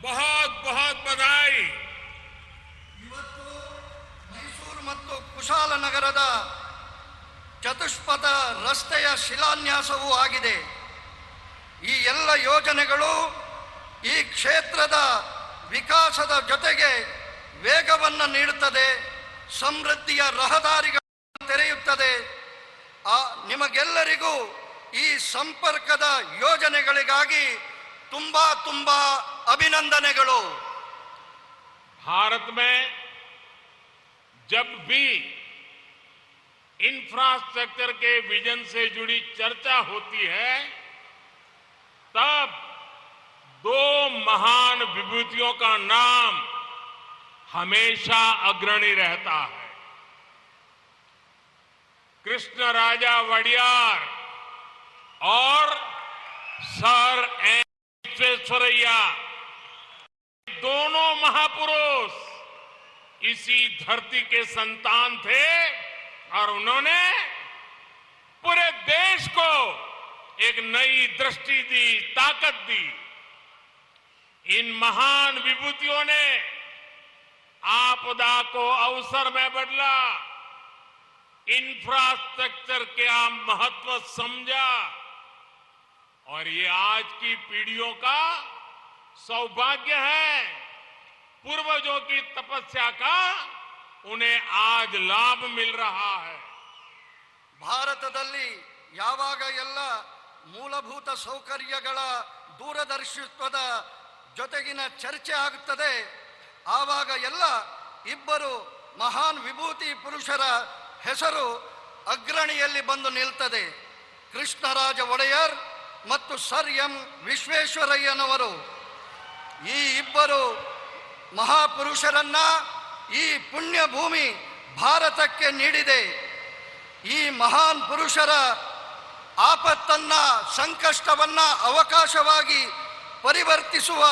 बहुत बहुत बधाई. ಇವತ್ತು ಮೈಸೂರು ಮತ್ತು ಕುಶಾಲನಗರದ ಚತುಷ್ಪಥ ರಸ್ತೆಯ ಶಿಲಾನ್ಯಾಸವೂ ಆಗಿದೆ. ಈ ಎಲ್ಲ ಯೋಜನೆಗಳು ಈ ಕ್ಷೇತ್ರದ ವಿಕಾಸದ ಜೊತೆಗೆ ವೇಗವನ್ನು ನೀಡುತ್ತದೆ, ಸಮೃದ್ಧಿಯ ರಹದಾರಿಗಳನ್ನು ತೆರೆಯುತ್ತದೆ. ನಿಮಗೆಲ್ಲರಿಗೂ ಈ ಸಂಪರ್ಕದ ಯೋಜನೆಗಳಿಗಾಗಿ ತುಂಬಾ ತುಂಬಾ ಅಭಿನಂದನೆಗಳು. भारत में जब भी इंफ्रास्ट्रक्चर के विजन से जुड़ी चर्चा होती है तब दो महान विभूतियों का नाम हमेशा अग्रणी रहता है। कृष्णराजा वडियार और सर एम विश्वेश्वरैया, दोनों महापुरुष इसी धरती के संतान थे और उन्होंने पूरे देश को एक नई दृष्टि दी, ताकत दी। इन महान विभूतियों ने आपदा को अवसर में बदला, इंफ्रास्ट्रक्चर का महत्व समझा और ये आज की पीढ़ियों का सौभाग्य है। पूर्वजों की तपस्या का उन्हें आज लाभ मिल रहा है। ಭಾರತದಲ್ಲಿ ಯಾವಾಗ ಎಲ್ಲ ಮೂಲಭೂತ ಸೌಕರ್ಯಗಳ ದೂರದರ್ಶಿತ್ವದ ಜೊತೆಗಿನ ಚರ್ಚೆ ಆಗುತ್ತದೆ ಆವಾಗ ಎಲ್ಲ ಇಬ್ಬರು ಮಹಾನ್ ವಿಭೂತಿ ಪುರುಷರ ಹೆಸರು ಅಗ್ರಣಿಯಲ್ಲಿ ಬಂದು ನಿಲ್ತದೆ. ಕೃಷ್ಣರಾಜ ಒಡೆಯರ್ ಮತ್ತು ಸರ್ ಎಂ ವಿಶ್ವೇಶ್ವರಯ್ಯನವರು. ಈ ಇಬ್ಬರು ಮಹಾಪುರುಷರನ್ನ ಈ ಪುಣ್ಯ ಭೂಮಿ ಭಾರತಕ್ಕೆ ನೀಡಿದೆ. ಈ ಮಹಾನ್ ಪುರುಷರ ಆಪತ್ತನ್ನ, ಸಂಕಷ್ಟವನ್ನ ಅವಕಾಶವಾಗಿ ಪರಿವರ್ತಿಸುವ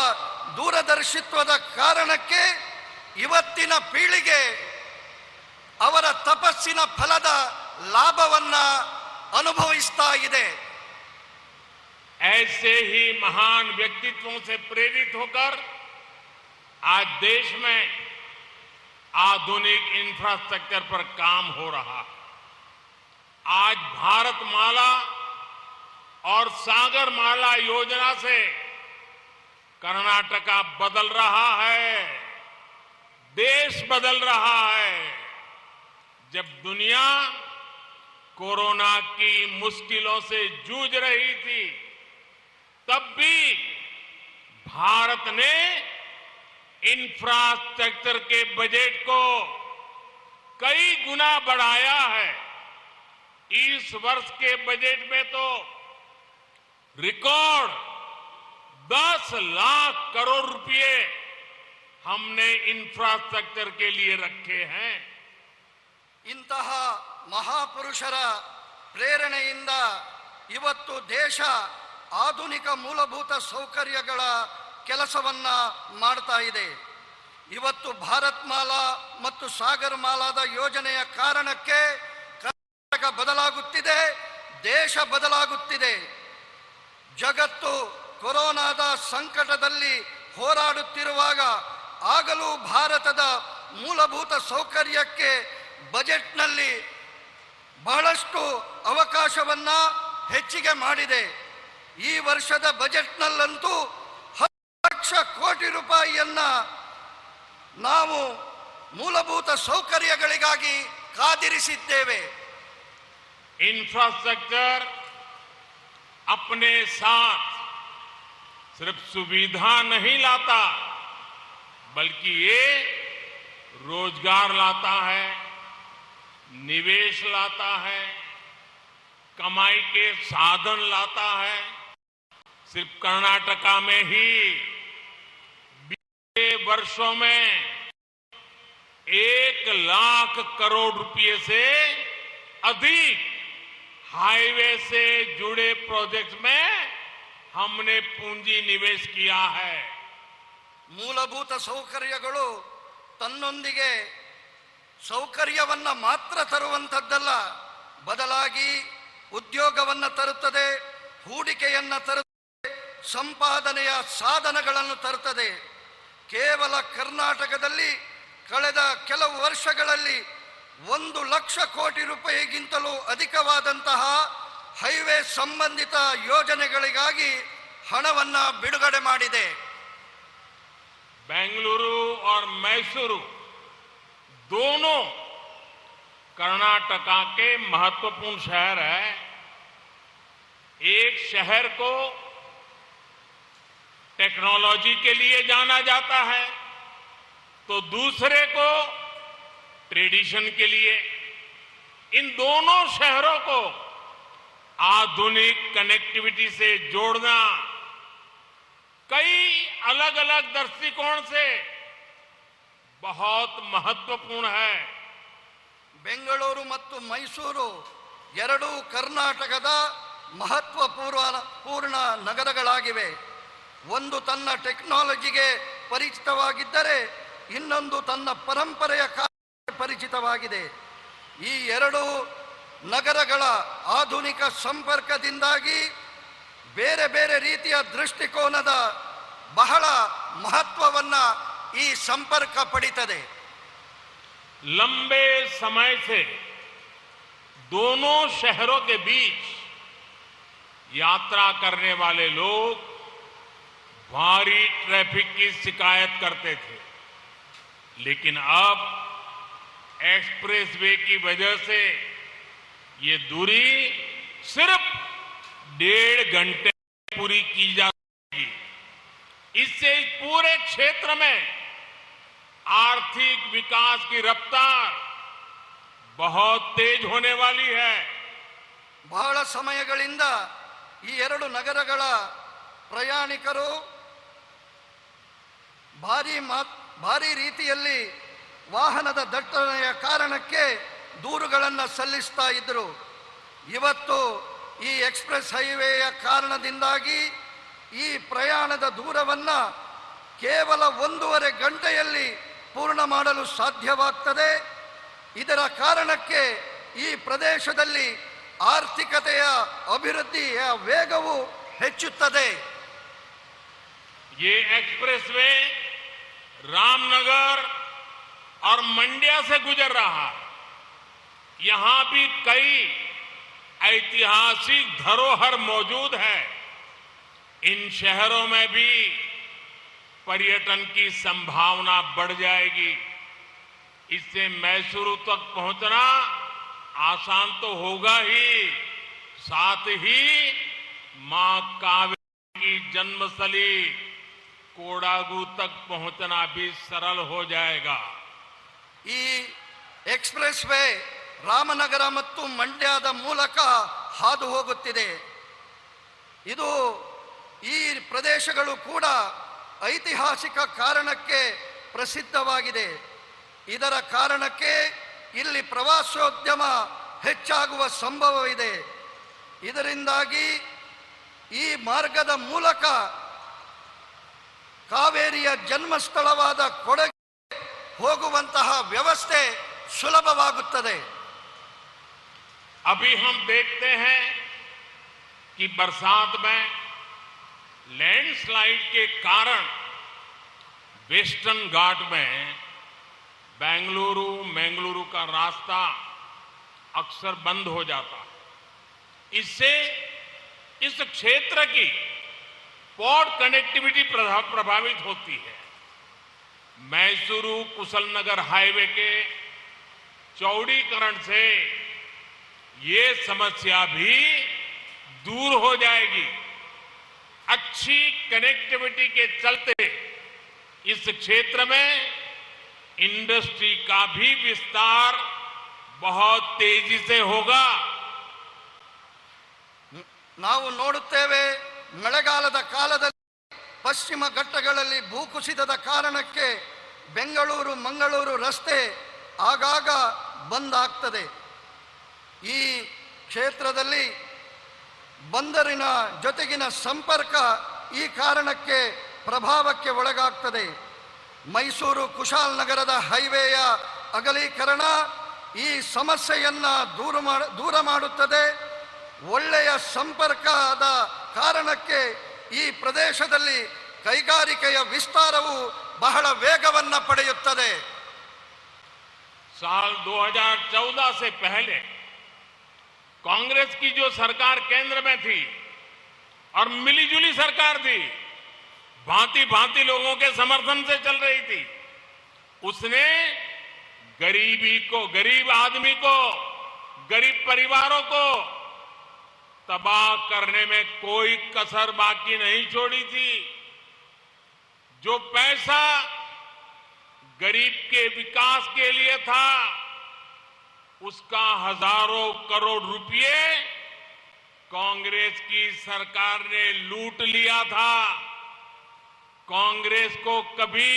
ದೂರದರ್ಶಿತ್ವದ ಕಾರಣಕ್ಕೆ ಇವತ್ತಿನ ಪೀಳಿಗೆ ಅವರ ತಪಸ್ಸಿನ ಫಲದ ಲಾಭವನ್ನ ಅನುಭವಿಸ್ತಾ ಇದೆ. ऐसे ही महान व्यक्तित्वों से प्रेरित होकर आज देश में आधुनिक इंफ्रास्ट्रक्चर पर काम हो रहा है। आज भारतमाला और सागरमाला योजना से कर्नाटका बदल रहा है, देश बदल रहा है। जब दुनिया कोरोना की मुश्किलों से जूझ रही थी तब भी भारत ने इंफ्रास्ट्रक्चर के बजट को कई गुना बढ़ाया है। इस वर्ष के बजट में तो रिकॉर्ड 10 लाख करोड़ रुपए हमने इंफ्रास्ट्रक्चर के लिए रखे हैं। ಇಂತಹ ಮಹಾಪುರುಷರ ಪ್ರೇರಣೆಯಿಂದ ಇವತ್ತು ದೇಶ ಆಧುನಿಕ ಮೂಲಭೂತ ಸೌಕರ್ಯಗಳ ಕೆಲಸವನ್ನ ಮಾಡ್ತಾ ಇದೆ. ಇವತ್ತು ಭಾರತ್ ಮಾಲಾ ಮತ್ತು ಸಾಗರ್ ಮಾಲಾದ ಯೋಜನೆಯ ಕಾರಣಕ್ಕೆ ಕರ್ನಾಟಕ ಬದಲಾಗುತ್ತಿದೆ, ದೇಶ ಬದಲಾಗುತ್ತಿದೆ. ಜಗತ್ತು ಕೊರೋನಾದ ಸಂಕಟದಲ್ಲಿ ಹೋರಾಡುತ್ತಿರುವಾಗ ಆಗಲೂ ಭಾರತದ ಮೂಲಭೂತ ಸೌಕರ್ಯಕ್ಕೆ ಬಜೆಟ್ನಲ್ಲಿ ಬಹಳಷ್ಟು ಅವಕಾಶವನ್ನ ಹೆಚ್ಚಿಗೆ ಮಾಡಿದೆ. ಈ ವರ್ಷದ ಬಜೆಟ್ನಲ್ಲಂತೂ 10 ಲಕ್ಷ ಕೋಟಿ ರೂಪಾಯಿಯನ್ನ ನಾವು ಮೂಲಭೂತ ಸೌಕರ್ಯಗಳಿಗಾಗಿ ಕಾದಿರಿಸಿದ್ದೇವೆ. इंफ्रास्ट्रक्चर अपने साथ सिर्फ सुविधा नहीं लाता बल्कि ये रोजगार लाता है, निवेश लाता है, कमाई के साधन लाता है। सिर्फ कर्नाटका में ही बीते वर्षों में 1 लाख करोड़ रुपए से अधिक हाईवे से जुड़े प्रोजेक्ट्स में हमने पूंजी निवेश किया है। ಮೂಲಭೂತ ಸೌಕರ್ಯಗಳು ತನ್ನೊಂದಿಗೆ ಸೌಕರ್ಯವನ್ನ ಮಾತ್ರ ತರುವಂತದ್ದಲ್ಲ, ಬದಲಾಗಿ ಉದ್ಯೋಗವನ್ನ ತರುತ್ತದೆ, ಹೂಡಿಕೆಯನ್ನ ತರುತ್ತದೆ, ಸಂಪಾದನೆಯ ಸಾಧನಗಳನ್ನು ತರುತ್ತದೆ. ಕೇವಲ ಕರ್ನಾಟಕದಲ್ಲಿ ಕಳೆದ ಕೆಲವು ವರ್ಷಗಳಲ್ಲಿ 1 ಲಕ್ಷ ಕೋಟಿ ರೂಪಾಯಿಗಿಂತಲೂ ಅಧಿಕವಾದಂತಹ ಹೈವೇ ಸಂಬಂಧಿತ ಯೋಜನೆಗಳಿಗಾಗಿ ಹಣವನ್ನ ಬಿಡುಗಡೆ ಮಾಡಿದೆ. बेंगलुरु और मैसूरू दोनों कर्नाटका के महत्वपूर्ण शहर है। एक शहर को टेक्नोलॉजी के लिए जाना जाता है तो दूसरे को ट्रेडिशन के लिए। इन दोनों शहरों को आधुनिक कनेक्टिविटी से जोड़ना कई अलग अलग दृष्टिकोण से बहुत महत्वपूर्ण है। ಬೆಂಗಳೂರು ಮತ್ತು ಮೈಸೂರು ಎರಡೂ ಕರ್ನಾಟಕದ ಮಹತ್ವಪೂರ್ಣ ನಗರಗಳಾಗಿವೆ. ಒಂದು ತನ್ನ ಟೆಕ್ನಾಲಜಿಗೆ ಪರಿಚಿತವಾಗಿದ್ದರೆ ಇನ್ನೊಂದು ತನ್ನ ಪರಂಪರೆಯ ಪರಿಚಿತವಾಗಿದೆ. ಈ ಎರಡು ನಗರಗಳ ಆಧುನಿಕ ಸಂಪರ್ಕದಿಂದಾಗಿ ಬೇರೆ ಬೇರೆ ರೀತಿಯ ದೃಷ್ಟಿಕೋನದ ಬಹಳ ಮಹತ್ವವನ್ನು ಈ ಸಂಪರ್ಕ ಪಡಿತದೆ. लंबे समय से दोनों शहरों के बीच यात्रा करने वाले लोग भारी ट्रैफिक की शिकायत करते थे, लेकिन अब एक्सप्रेसवे की वजह से ये दूरी सिर्फ 1.5 घंटे पूरी की जा सकेगी। इससे इस पूरे क्षेत्र में आर्थिक विकास की रफ्तार बहुत तेज होने वाली है। ಬಹಳ ಸಮಯಗಳಿಂದ ಈ ಎರಡು ನಗರಗಳ ಪ್ರಯಾಣಿಕರು ಭಾರಿ ರೀತಿಯಲ್ಲಿ ವಾಹನದ ದಟ್ಟಣೆಯ ಕಾರಣಕ್ಕೆ ದೂರುಗಳನ್ನು ಸಲ್ಲಿಸ್ತಾ ಇದ್ದರು. ಇವತ್ತು ಈ ಎಕ್ಸ್ಪ್ರೆಸ್ ಹೈವೇಯ ಕಾರಣದಿಂದಾಗಿ ಈ ಪ್ರಯಾಣದ ದೂರವನ್ನು ಕೇವಲ 1.5 ಗಂಟೆಯಲ್ಲಿ ಪೂರ್ಣ ಮಾಡಲು ಸಾಧ್ಯವಾಗ್ತದೆ. ಇದರ ಕಾರಣಕ್ಕೆ ಈ ಪ್ರದೇಶದಲ್ಲಿ ಆರ್ಥಿಕತೆಯ ಅಭಿವೃದ್ಧಿಯ ವೇಗವು ಹೆಚ್ಚುತ್ತದೆ. ये एक्सप्रेसवे रामनगर और मंड्या से गुजर रहा है। यहां भी कई ऐतिहासिक धरोहर मौजूद है। इन शहरों में भी पर्यटन की संभावना बढ़ जाएगी। इससे मैसूरू तक पहुंचना आसान तो होगा ही, साथ ही मां कावेरी की जन्मस्थली कोडागु तक पहुंचना भी सरल हो जाएगा। ಈ ಎಕ್ಸ್ಪ್ರೆಸ್ ವೇ ರಾಮನಗರ ಮತ್ತು ಮಂಡ್ಯದ ಮೂಲಕ ಹಾದು ಹೋಗುತ್ತಿದೆ. ಇದು ಈ ಪ್ರದೇಶಗಳು ಕೂಡ ಐತಿಹಾಸಿಕ ಕಾರಣಕ್ಕೆ ಪ್ರಸಿದ್ಧವಾಗಿದೆ. ಇದರ ಕಾರಣಕ್ಕೆ ಇಲ್ಲಿ ಪ್ರವಾಸೋದ್ಯಮ ಹೆಚ್ಚಾಗುವ ಸಂಭವವಿದೆ. ಇದರಿಂದಾಗಿ ಈ ಮಾರ್ಗದ ಮೂಲಕ ಕಾವೇರಿಯ ಜನ್ಮಸ್ಥಳವಾದ ಕೊಡಗಿಗೆ ಹೋಗುವಂತಹ ವ್ಯವಸ್ಥೆ ಸುಲಭವಾಗುತ್ತದೆ. अभी हम देखते हैं कि बरसात में लैंडस्लाइड के कारण वेस्टर्न घाट में मंगलुरु का रास्ता अक्सर बंद हो जाता है। इससे इस क्षेत्र की पोर्ट कनेक्टिविटी प्रभावित होती है। मैसूरू कुशलनगर हाईवे के चौड़ीकरण से ये समस्या भी दूर हो जाएगी। अच्छी कनेक्टिविटी के चलते इस क्षेत्र में इंडस्ट्री का भी विस्तार बहुत तेजी से होगा। ನಾವು ನೋಡುತ್ತೇವೆ, ಮಳೆಗಾಲದ ಕಾಲದಲ್ಲಿ ಪಶ್ಚಿಮ ಘಟ್ಟಗಳಲ್ಲಿ ಭೂಕುಸಿತದ ಕಾರಣಕ್ಕೆ ಬೆಂಗಳೂರು ಮಂಗಳೂರು ರಸ್ತೆ ಆಗಾಗ ಬಂದ್ ಆಗ್ತದೆ. ಈ ಕ್ಷೇತ್ರದಲ್ಲಿ ಬಂದರಿನ ಜೊತೆಗಿನ ಸಂಪರ್ಕ ಈ ಕಾರಣಕ್ಕೆ ಪ್ರಭಾವಕ್ಕೆ ಒಳಗಾಗ್ತದೆ. ಮೈಸೂರು ಕುಶಾಲನಗರದ ಹೈವೇಯ ಅಗಲೀಕರಣ ಈ ಸಮಸ್ಯೆಯನ್ನ ದೂರ ಮಾಡುತ್ತದೆ. ಒಳ್ಳೆಯ ಸಂಪರ್ಕದ ಕಾರಣಕ್ಕೆ ಈ ಪ್ರದೇಶದಲ್ಲಿ ಕೈಗಾರಿಕೆಯ ವಿಸ್ತಾರವು ಬಹಳ ವೇಗವನ್ನು ಪಡೆಯುತ್ತದೆ. साल 2014 से पहले कांग्रेस की जो सरकार केंद्र में थी और मिलीजुली सरकार थी, भांति भांति लोगों के समर्थन से चल रही थी, उसने गरीबी को, गरीब आदमी को, गरीब परिवारों को तबाह करने में कोई कसर बाकी नहीं छोड़ी थी। जो पैसा गरीब के विकास के लिए था, उसका हजारों करोड़ रुपए कांग्रेस की सरकार ने लूट लिया था। कांग्रेस को कभी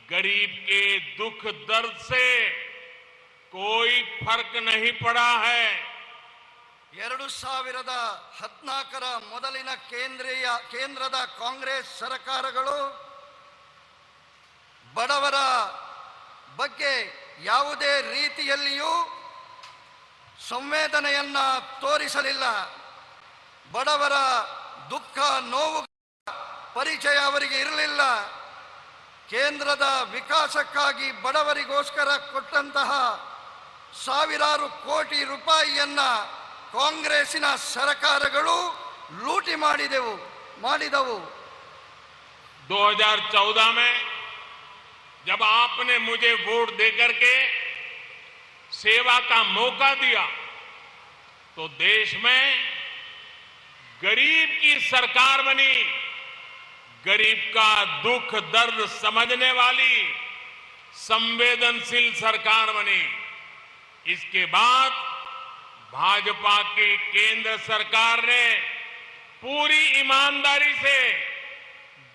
गरीब के दुख दर्द से कोई फर्क नहीं पड़ा है। 2014ರ ಮೊದಲಿನ ಕೇಂದ್ರದ ಕಾಂಗ್ರೆಸ್ ಸರ್ಕಾರಗಳು ಬಡವರ ಬಗ್ಗೆ ಯಾವುದೇ ರೀತಿಯಲ್ಲಿಯೂ ಸಂವೇದನೆಯನ್ನ ತೋರಿಸಲಿಲ್ಲ. ಬಡವರ ದುಃಖ ನೋವು ಪರಿಚಯ ಅವರಿಗೆ ಇರಲಿಲ್ಲ. ಕೇಂದ್ರದ ವಿಕಾಸಕ್ಕಾಗಿ ಬಡವರಿಗೋಸ್ಕರ ಕೊಟ್ಟಂತಹ ಸಾವಿರಾರು ಕೋಟಿ ರೂಪಾಯಿಯನ್ನ ಕಾಂಗ್ರೆಸ್ಸಿನ ಸರ್ಕಾರಗಳು ಲೂಟಿ ಮಾಡಿದವು. 2014 में जब आपने मुझे वोट देकर के सेवा का मौका दिया तो देश में गरीब की सरकार बनी। गरीब का दुख दर्द समझने वाली संवेदनशील सरकार बनी। इसके बाद भाजपा की केंद्र सरकार ने पूरी ईमानदारी से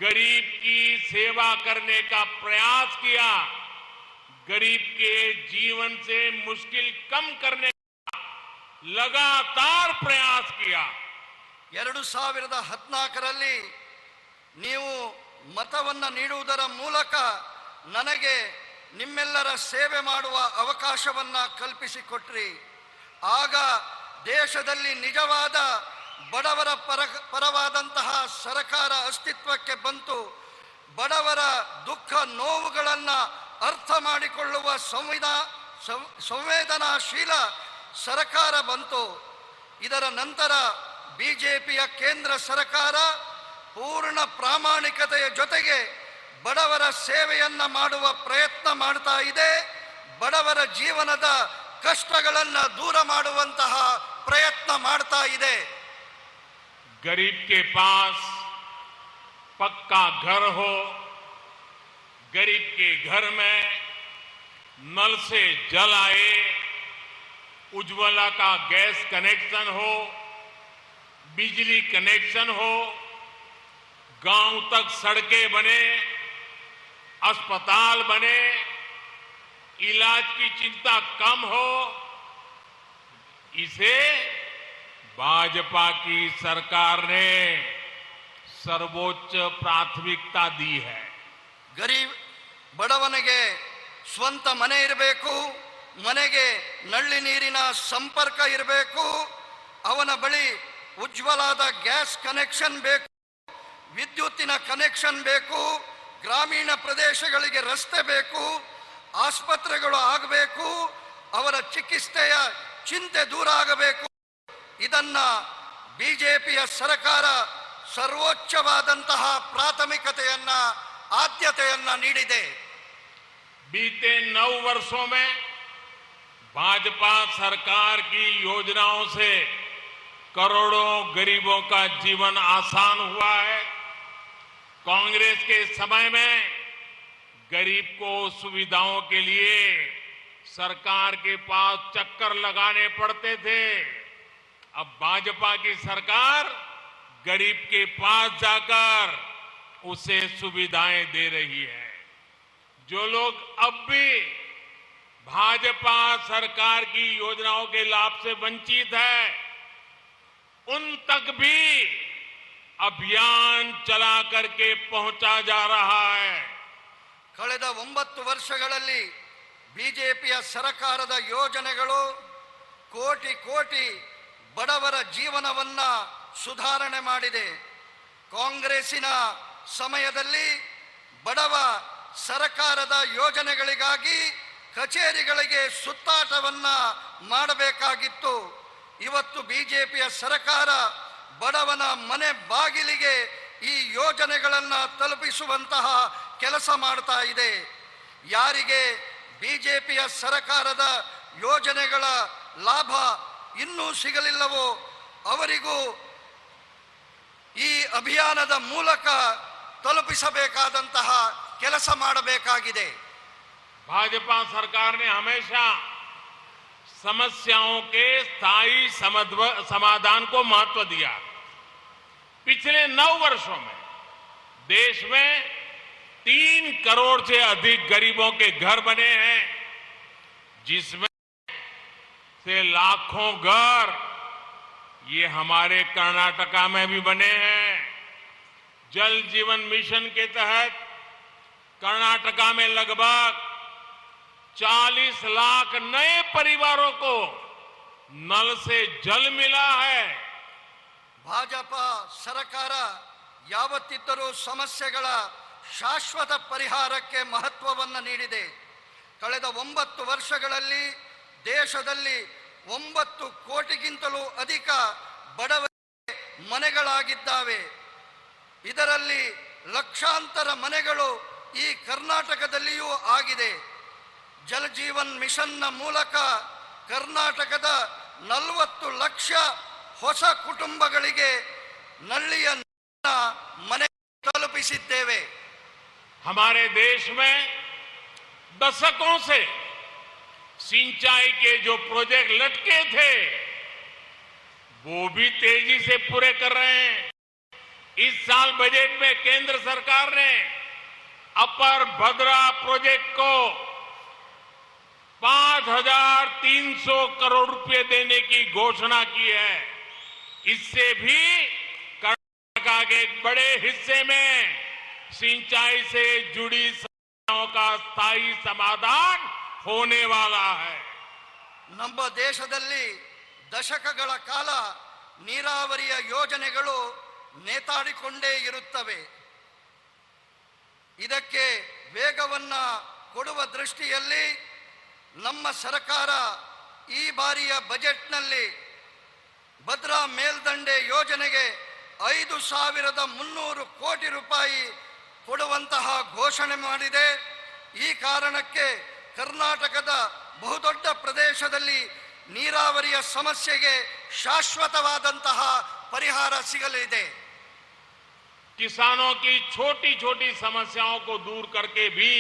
गरीब की सेवा करने का प्रयास किया। गरीब के जीवन से मुश्किल कम करने का लगातार प्रयास किया। 2014ರಲ್ಲಿ ನೀವು ಮತವನ್ನ ನೀಡುವುದರ ಮೂಲಕ ನನಗೆ ನಿಮ್ಮೆಲ್ಲರ ಸೇವೆ ಮಾಡುವ ಅವಕಾಶವನ್ನ ಕಲ್ಪಿಸಿಕೊಟ್ರಿ. ಆಗ ದೇಶದಲ್ಲಿ ನಿಜವಾದ ಬಡವರ ಪರವಾದಂತಹ ಸರ್ಕಾರ ಅಸ್ತಿತ್ವಕ್ಕೆ ಬಂತು. ಬಡವರ ದುಃಖ ನೋವುಗಳನ್ನ ಅರ್ಥ ಮಾಡಿಕೊಳ್ಳುವ ಸಂವೇದನಾಶೀಲ ಸರ್ಕಾರ ಬಂತು. ಇದರ ನಂತರ ಬಿಜೆಪಿಯ ಕೇಂದ್ರ ಸರ್ಕಾರ ಪೂರ್ಣ ಪ್ರಾಮಾಣಿಕತೆಯ ಜೊತೆಗೆ ಬಡವರ ಸೇವೆಯನ್ನ ಮಾಡುವ ಪ್ರಯತ್ನ ಮಾಡ್ತಾ ಇದೆ. ಬಡವರ ಜೀವನದ ಕಷ್ಟಗಳನ್ನು ದೂರ ಮಾಡುವಂತಹ ಪ್ರಯತ್ನ ಮಾಡ್ತಾ ಇದೆ. गरीब के पास पक्का घर हो, गरीब के घर में नल से जल आए, उज्ज्वला का गैस कनेक्शन हो, बिजली कनेक्शन हो, गांव तक सड़कें बने, अस्पताल बने, इलाज की चिंता कम हो, इसे भाजपा की सरकार ने सर्वोच्च प्राथमिकता दी है। ಗರೀಬ್ ಬಡವನಿಗೆ ಸ್ವಂತ ಮನೆ ಇರಬೇಕು, ಮನೆಗೆ ನಲ್ಲಿ ನೀರಿನ ಸಂಪರ್ಕ ಇರಬೇಕು, ಅವನ ಬಳಿ ಉಜ್ವಲಾದ ಗ್ಯಾಸ್ ಕನೆಕ್ಷನ್ ಬೇಕು, ವಿದ್ಯುತ್ತಿನ ಕನೆಕ್ಷನ್ ಬೇಕು, ಗ್ರಾಮೀಣ ಪ್ರದೇಶಗಳಿಗೆ ರಸ್ತೆ ಬೇಕು, ಆಸ್ಪತ್ರೆಗಳು ಆಗಬೇಕು, ಅವರ ಚಿಕಿತ್ಸೆಯ ಚಿಂತೆ ದೂರ ಆಗಬೇಕು. ಇದನ್ನ ಬಿಜೆಪಿಯ ಸರ್ಕಾರ ಸರ್ವೋಚ್ಚವಾದಂತಹ ಪ್ರಾಥಮಿಕತೆಯನ್ನ ಆದ್ಯತೆಯನ್ನ ನೀಡಿದೆ. बीते 9 वर्षों में भाजपा सरकार की योजनाओं से करोड़ों गरीबों का जीवन आसान हुआ है। कांग्रेस के समय में गरीब को सुविधाओं के लिए सरकार के पास चक्कर लगाने पड़ते थे। अब भाजपा की सरकार गरीब के पास जाकर उसे सुविधाएं दे रही है। जो लोग अब भी भाजपा सरकार की योजनाओं के लाभ से वंचित है, उन तक भी अभियान चला करके पहुंचा जा रहा है। ಕಳೆದ 9 ವರ್ಷಗಳಲ್ಲಿ ಬಿಜೆಪಿಯ ಸರ್ಕಾರದ ಯೋಜನೆಗಳು ಕೋಟಿ ಕೋಟಿ ಬಡವರ ಜೀವನವನ್ನ ಸುಧಾರಣೆ ಮಾಡಿದೆ. ಕಾಂಗ್ರೆಸ್ಸಿನ ಸಮಯದಲ್ಲಿ ಬಡವ ಸರ್ಕಾರದ ಯೋಜನೆಗಳಿಗಾಗಿ ಕಚೇರಿಗಳಿಗೆ ಸುತ್ತಾಟವನ್ನ ಮಾಡಬೇಕಾಗಿತ್ತು. ಇವತ್ತು ಬಿಜೆಪಿಯ ಸರ್ಕಾರ ಬಡವನ ಮನೆ ಬಾಗಿಲಿಗೆ ಈ ಯೋಜನೆಗಳನ್ನು ತಲುಪಿಸುವಂತಹ ಕೆಲಸ ಮಾಡ್ತಾ ಇದೆ. ಯಾರಿಗೆ ಬಿಜೆಪಿಯ ಸರ್ಕಾರದ ಯೋಜನೆಗಳ ಲಾಭ ಇನ್ನೂ ಸಿಗಲಿಲ್ಲವೋ ಅವರಿಗೂ ಈ ಅಭಿಯಾನದ ಮೂಲಕ ತಲುಪಿಸಬೇಕಾದಂತಹ ಕೆಲಸ ಮಾಡಬೇಕಾಗಿದೆ. भाजपा सरकार ने हमेशा समस्याओं के स्थायी समाधान को महत्व दिया. पिछले 9 वर्षों में देश में 3 करोड़ से अधिक गरीबों के घर बने हैं, जिसमें से लाखों घर ये हमारे कर्नाटका में भी बने हैं. जल जीवन मिशन के तहत कर्नाटका में लगभग 40 लाख नए परिवारों को नल से जल मिला है. ಭಾಜಪಾ ಸರ್ಕಾರ ಯಾವತ್ತಿದ್ದರೂ ಸಮಸ್ಯೆಗಳ ಶಾಶ್ವತ ಪರಿಹಾರಕ್ಕೆ ಮಹತ್ವವನ್ನು ನೀಡಿದೆ. ಕಳೆದ 9 ವರ್ಷಗಳಲ್ಲಿ ದೇಶದಲ್ಲಿ 9 ಕೋಟಿಗಿಂತಲೂ ಅಧಿಕ ಬಡವರಿಗೆ ಮನೆಗಳಾಗಿದ್ದಾವೆ. ಇದರಲ್ಲಿ ಲಕ್ಷಾಂತರ ಮನೆಗಳು ಈ ಕರ್ನಾಟಕದಲ್ಲಿಯೂ ಆಗಿದೆ. ಜಲ ಜೀವನ್ ಮಿಷನ್ನ ಮೂಲಕ ಕರ್ನಾಟಕದ 40 ಲಕ್ಷ ಹೊಸ ಕುಟುಂಬಗಳಿಗೆ ನಳ್ಳಿಯ ಮನೆ ತಲುಪಿಸಿದ್ದೇವೆ. हमारे देश में दशकों से सिंचाई के जो प्रोजेक्ट लटके थे वो भी तेजी से पूरे कर रहे हैं. इस साल बजट में केंद्र सरकार ने अपर भद्रा प्रोजेक्ट को 5,300 करोड़ रुपए देने की घोषणा की है. इससे भी कर्नाटका के एक बड़े हिस्से में सिंचाई से जुड़ी समस्याओं का स्थायी समाधान होने वाला है. ನಮ್ಮ ದೇಶದಲ್ಲಿ ದಶಕಗಳ ಕಾಲ ನೀರಾವರಿಯ ಯೋಜನೆಗಳು ನೇತಾಡಿಕೊಂಡೇ ಇರುತ್ತವೆ. ಇದಕ್ಕೆ ವೇಗವನ್ನ ಕೊಡುವ ದೃಷ್ಟಿಯಲ್ಲಿ ನಮ್ಮ ಸರ್ಕಾರ ಈ ಬಾರಿಯ ಬಜೆಟ್ನಲ್ಲಿ ಭದ್ರಾ ಮೇಲ್ದಂಡೆ ಯೋಜನೆಗೆ 5,300 ಕೋಟಿ ರೂಪಾಯಿ ಕೊಡುವಂತಹ ಘೋಷಣೆ ಮಾಡಿದೆ. ಈ ಕಾರಣಕ್ಕೆ ಕರ್ನಾಟಕದ ಬಹುದೊಡ್ಡ ಪ್ರದೇಶದಲ್ಲಿ ನೀರಾವರಿಯ ಸಮಸ್ಯೆಗೆ ಶಾಶ್ವತವಾದಂತಹ ಪರಿಹಾರ ಸಿಗಲಿದೆ. किसानों की छोटी छोटी समस्याओं को दूर करके भी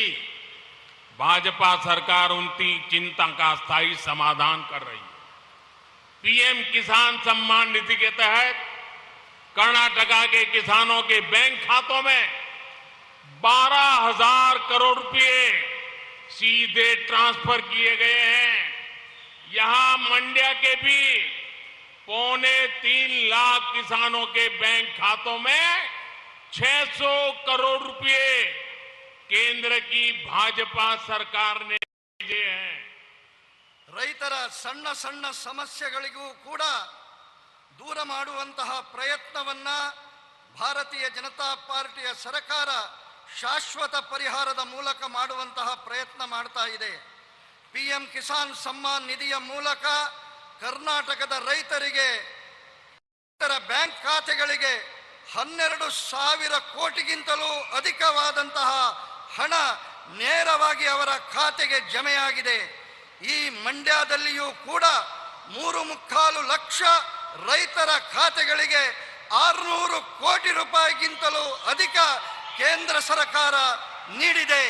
भाजपा सरकार उनकी चिंता का स्थायी समाधान कर रही है. पीएम किसान सम्मान निधि के तहत कर्नाटका के किसानों के बैंक खातों में 12,000 करोड़ रुपए सीधे ट्रांसफर किए गए हैं. यहां मंड्या के भी 3.25 लाख किसानों के बैंक खातों में 600 करोड़ रुपए केंद्र की भाजपा सरकार ने भेजे हैं. ರೈತರ ಸಣ್ಣ ಸಣ್ಣ ಸಮಸ್ಯೆಗಳಿಗೂ ಕೂಡ ದೂರ ಮಾಡುವಂತಹ ಪ್ರಯತ್ನವನ್ನ ಭಾರತೀಯ ಜನತಾ ಪಾರ್ಟಿಯ ಸರ್ಕಾರ ಶಾಶ್ವತ ಪರಿಹಾರದ ಮೂಲಕ ಮಾಡುವಂತಹ ಪ್ರಯತ್ನ ಮಾಡ್ತಾ ಇದೆ. ಪಿಎಂ ಕಿಸಾನ್ ಸಮ್ಮಾನ್ ನಿಧಿಯ ಮೂಲಕ ಕರ್ನಾಟಕದ ರೈತರಿಗೆ ಬ್ಯಾಂಕ್ ಖಾತೆಗಳಿಗೆ 12,000 ಕೋಟಿಗಿಂತಲೂ ಅಧಿಕವಾದಂತಹ ಹಣ ನೇರವಾಗಿ ಅವರ ಖಾತೆಗೆ ಜಮೆಯಾಗಿದೆ. ಈ ಮಂಡ್ಯದಲ್ಲಿಯೂ ಕೂಡ 3.25 ಲಕ್ಷ ರೈತರ ಖಾತೆಗಳಿಗೆ 600 ಕೋಟಿ ರೂಪಾಯಿಗಿಂತಲೂ ಅಧಿಕ ಕೇಂದ್ರ ಸರ್ಕಾರ ನೀಡಿದೆ.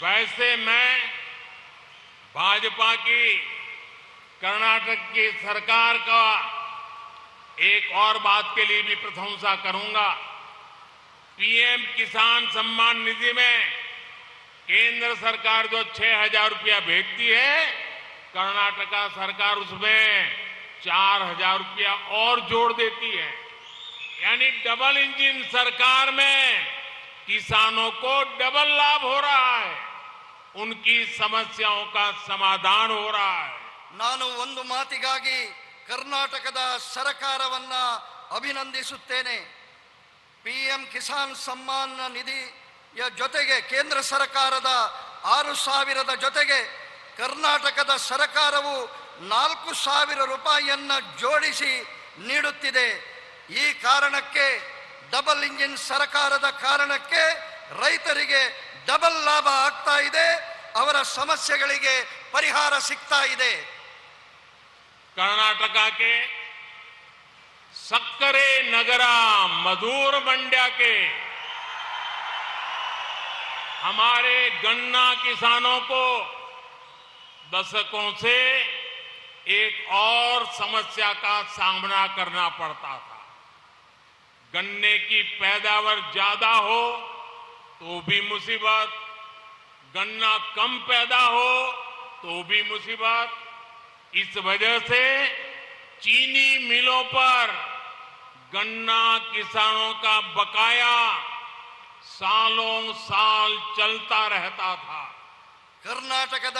वैसे मैं भाजपा की कर्नाटक की सरकार का एक और बात के लिए भी प्रशंसा करूंगा. पीएम किसान सम्मान निधि में केंद्र सरकार जो 6,000 रुपया भेजती है, कर्नाटका सरकार उसमें 4,000 रुपया और जोड़ देती है. यानी डबल इंजन सरकार में किसानों को डबल लाभ हो रहा है, उनकी समस्याओं का समाधान हो रहा है. ನಾನು ಒಂದು ಮಾತಿಗಾಗಿ ಕರ್ನಾಟಕದ ಸರ್ಕಾರವನ್ನ ಅಭಿನಂದಿಸುತ್ತೇನೆ. ಪಿಎಂ ಕಿಸಾನ್ ಸಮ್ಮಾನ್ ನಿಧಿಯ ಜೊತೆಗೆ ಕೇಂದ್ರ ಸರ್ಕಾರದ 6,000 ಜೊತೆಗೆ ಕರ್ನಾಟಕದ ಸರ್ಕಾರವು 4,000 ರೂಪಾಯಿಯನ್ನ ಜೋಡಿಸಿ ನೀಡುತ್ತಿದೆ. ಈ ಕಾರಣಕ್ಕೆ ಡಬಲ್ ಇಂಜಿನ್ ಸರ್ಕಾರದ ಕಾರಣಕ್ಕೆ ರೈತರಿಗೆ ಡಬಲ್ ಲಾಭ ಆಗ್ತಾ ಇದೆ. ಅವರ ಸಮಸ್ಯೆಗಳಿಗೆ ಪರಿಹಾರ ಸಿಗ್ತಾ ಇದೆ. कर्नाटक के सक्करे नगरा मधुर मंड्या के हमारे गन्ना किसानों को दशकों से एक और समस्या का सामना करना पड़ता था. गन्ने की पैदावार ज्यादा हो तो भी मुसीबत, गन्ना कम पैदा हो तो भी मुसीबत. इस वजह से चीनी मिलों पर गन्ना किसानों का बकाया सालों साल चलता रहता था. ಕರ್ನಾಟಕದ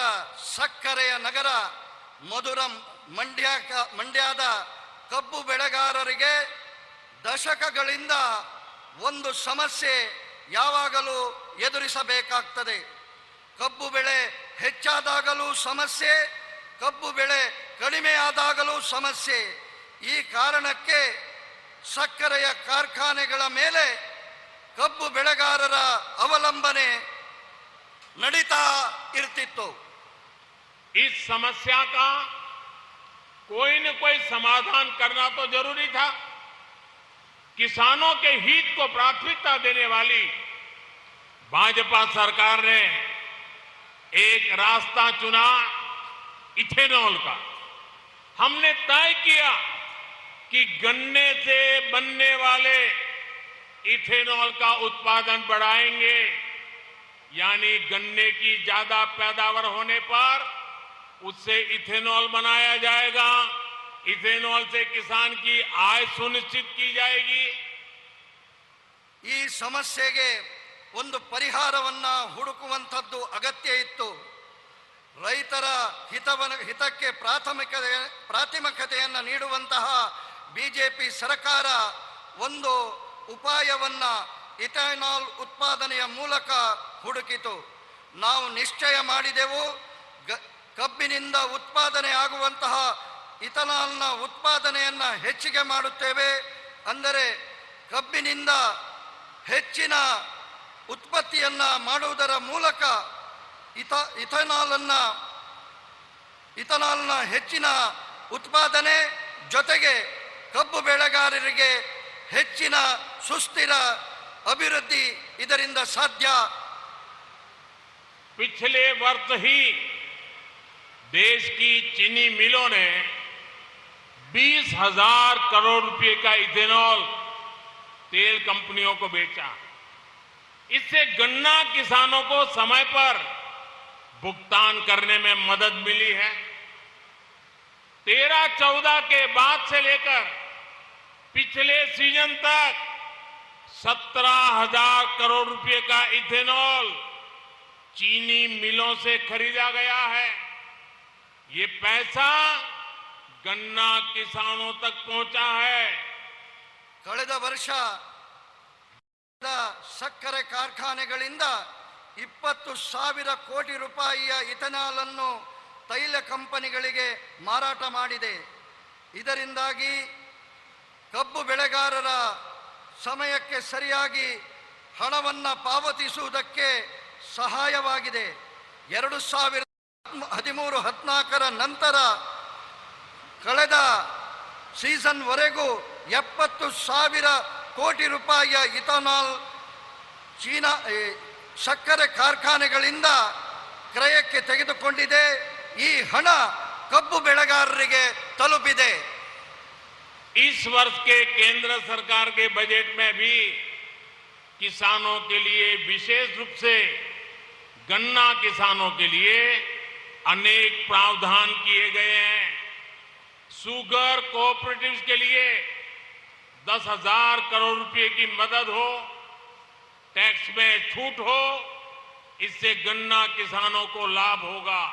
ಸಕ್ಕರೆಯ ನಗರ ಮಂಡ್ಯದ ಕಬ್ಬು ಬೆಳೆಗಾರರಿಗೆ ದಶಕಗಳಿಂದ ಒಂದು ಸಮಸ್ಯೆ ಯಾವಾಗಲೂ ಎದುರಿಸಬೇಕಾಗ್ತದೆ. ಕಬ್ಬು ಬೆಳೆ ಹೆಚ್ಚಾದಾಗಲೂ ಸಮಸ್ಯೆ, ಕಬ್ಬು ಬೆಳೆ ಕಡಿಮೆಯಾದಾಗಲೂ ಸಮಸ್ಯೆ. ಈ ಕಾರಣಕ್ಕೆ ಸಕ್ಕರೆಯ ಕಾರ್ಖಾನೆಗಳ ಮೇಲೆ ಕಬ್ಬು ಬೆಳೆಗಾರರ ಅವಲಂಬನೆ ನಡೀತಾ ಇರ್ತಿತ್ತು. इस समस्या का कोई न कोई समाधान करना तो जरूरी था. किसानों के हित को प्राथमिकता देने वाली भाजपा सरकार ने एक रास्ता चुना, इथेनॉल का. हमने तय किया कि गन्ने से बनने वाले इथेनॉल का उत्पादन बढ़ाएंगे, यानी गन्ने की ज्यादा पैदावार होने पर उससे इथेनॉल बनाया जाएगा. इथेनॉल से किसान की आय सुनिश्चित की जाएगी. ಈ ಸಮಸ್ಯೆಗೆ ಒಂದು ಪರಿಹಾರವನ್ನ ಹುಡುಕುವಂತದ್ದು ಅಗತ್ಯ ಇತ್ತು. ರೈತರ ಹಿತಕ್ಕೆ ಪ್ರಾಥಮಿಕತೆಯನ್ನು ನೀಡುವಂತಹ ಬಿಜೆಪಿ ಸರ್ಕಾರ ಒಂದು ಉಪಾಯವನ್ನ ಇಥೆನಾಲ್ ಉತ್ಪಾದನೆಯ ಮೂಲಕ ಹುಡುಕಿತು. ನಾವು ನಿಶ್ಚಯ ಮಾಡಿದೆವು, ಕಬ್ಬಿನಿಂದ ಉತ್ಪಾದನೆ ಆಗುವಂತಹ ಇಥೆನಾಲ್ನ ಉತ್ಪಾದನೆಯನ್ನು ಹೆಚ್ಚಿಗೆ ಮಾಡುತ್ತೇವೆ. ಅಂದರೆ ಕಬ್ಬಿನಿಂದ ಹೆಚ್ಚಿನ ಉತ್ಪತ್ತಿಯನ್ನ ಮಾಡುವುದರ ಮೂಲಕ ಇಥೆನಾಲ್ನ ಹೆಚ್ಚಿನ ಉತ್ಪಾದನೆ ಜೊತೆಗೆ ಕಬ್ಬು ಬೆಳೆಗಾರರಿಗೆ ಹೆಚ್ಚಿನ ಸುಸ್ಥಿರ अभिवृद्धि ಇದರಿಂದ ಸಾಧ್ಯ. पिछले वर्ष ही देश की चीनी मिलों ने 20,000 करोड़ रुपए का इथेनॉल तेल कंपनियों को बेचा. इससे गन्ना किसानों को समय पर भुगतान करने में मदद मिली है. 13-14 के बाद से लेकर पिछले सीजन तक 17,000 करोड़ रुपए का इथेनॉल चीनी मिलों से खरीदा गया है. ये पैसा गन्ना किसानों तक पहुंचा है. ಕಳೆದ ವರ್ಷ ಸಕ್ಕರೆ ಕಾರ್ಖಾನೆಗಳಿಂದ 20,000 ಕೋಟಿ ರೂಪಾಯಿಯ ಇಥೆನಾಲ್ ಅನ್ನು ತೈಲ ಕಂಪನಿಗಳಿಗೆ ಮಾರಾಟ ಮಾಡಿದೆ. ಇದರಿಂದಾಗಿ ಕಬ್ಬು ಬೆಳೆಗಾರರ ಸಮಯಕ್ಕೆ ಸರಿಯಾಗಿ ಹಣವನ್ನ ಪಾವತಿಸುವುದಕ್ಕೆ ಸಹಾಯವಾಗಿದೆ. 2013-14 ನಂತರ ಕಳೆದ ಸೀಸನ್ ವರೆಗೂ 70,000 ಕೋಟಿ ರೂಪಾಯಿಯ ಇಥೆನಾಲ್ ಚೀನಾ ಸಕ್ಕರೆ ಕಾರ್ಖಾನೆಗಳಿಂದ ಕ್ರಯಕ್ಕೆ ತೆಗೆದುಕೊಂಡಿದೆ. ಈ ಹಣ ಕಬ್ಬು ಬೆಳೆಗಾರರಿಗೆ ತಲುಪಿದೆ. इस वर्ष के केंद्र सरकार के बजट में भी किसानों के लिए, विशेष रूप से गन्ना किसानों के लिए अनेक प्रावधान किए गए हैं. शुगर कोऑपरेटिव्स के लिए 10,000 करोड़ रुपए की मदद हो, टैक्स में छूट हो, इससे गन्ना किसानों को लाभ होगा.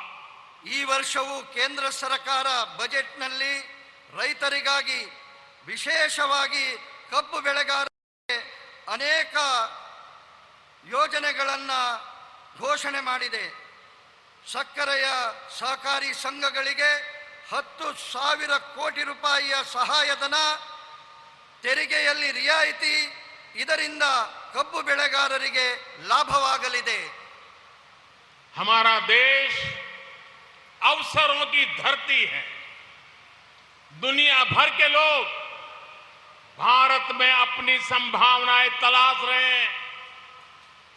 ಈ ವರ್ಷವೂ ಕೇಂದ್ರ ಸರ್ಕಾರ ಬಜೆಟ್ನಲ್ಲಿ ರೈತರಿಗಾಗಿ ವಿಶೇಷವಾಗಿ ಕಬ್ಬು ಬೆಳೆಗಾರರಿಗೆ ಅನೇಕ ಯೋಜನೆಗಳನ್ನು ಘೋಷಣೆ ಮಾಡಿದೆ. ಸಕ್ಕರೆಯ ಸಹಕಾರಿ ಸಂಘಗಳಿಗೆ 10,000 ಕೋಟಿ ರೂಪಾಯಿಯ ಸಹಾಯಧನ, ತೆರಿಗೆಯಲ್ಲಿ ರಿಯಾಯಿತಿ. ಇದರಿಂದ ಕಬ್ಬು ಬೆಳೆಗಾರರಿಗೆ ಲಾಭವಾಗಲಿದೆ. हमारा देश अवसरों की धरती है। दुनिया भर के लोग भारत में अपनी संभावनाएं तलाश रहे हैं।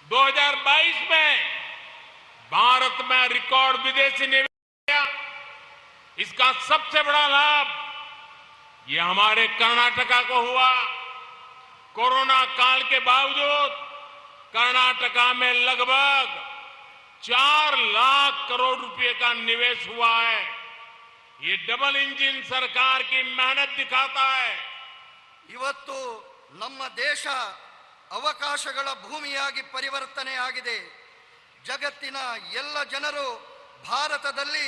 2022 में भारत में रिकॉर्ड विदेशी निवेश आया। इसका सबसे बड़ा लाभ ये हमारे कर्नाटका को हुआ। कोरोना काल के बावजूद कर्नाटका में लगभग 4 लाख करोड़ रुपए का निवेश हुआ है। ये डबल इंजिन सरकार की मेहनत दिखाता है। ಇವತ್ತು ನಮ್ಮ ದೇಶ ಅವಕಾಶಗಳ ಭೂಮಿಯಾಗಿ ಪರಿವರ್ತನೆ ಆಗಿದೆ. ಜಗತ್ತಿನ ಎಲ್ಲ ಜನರು ಭಾರತದಲ್ಲಿ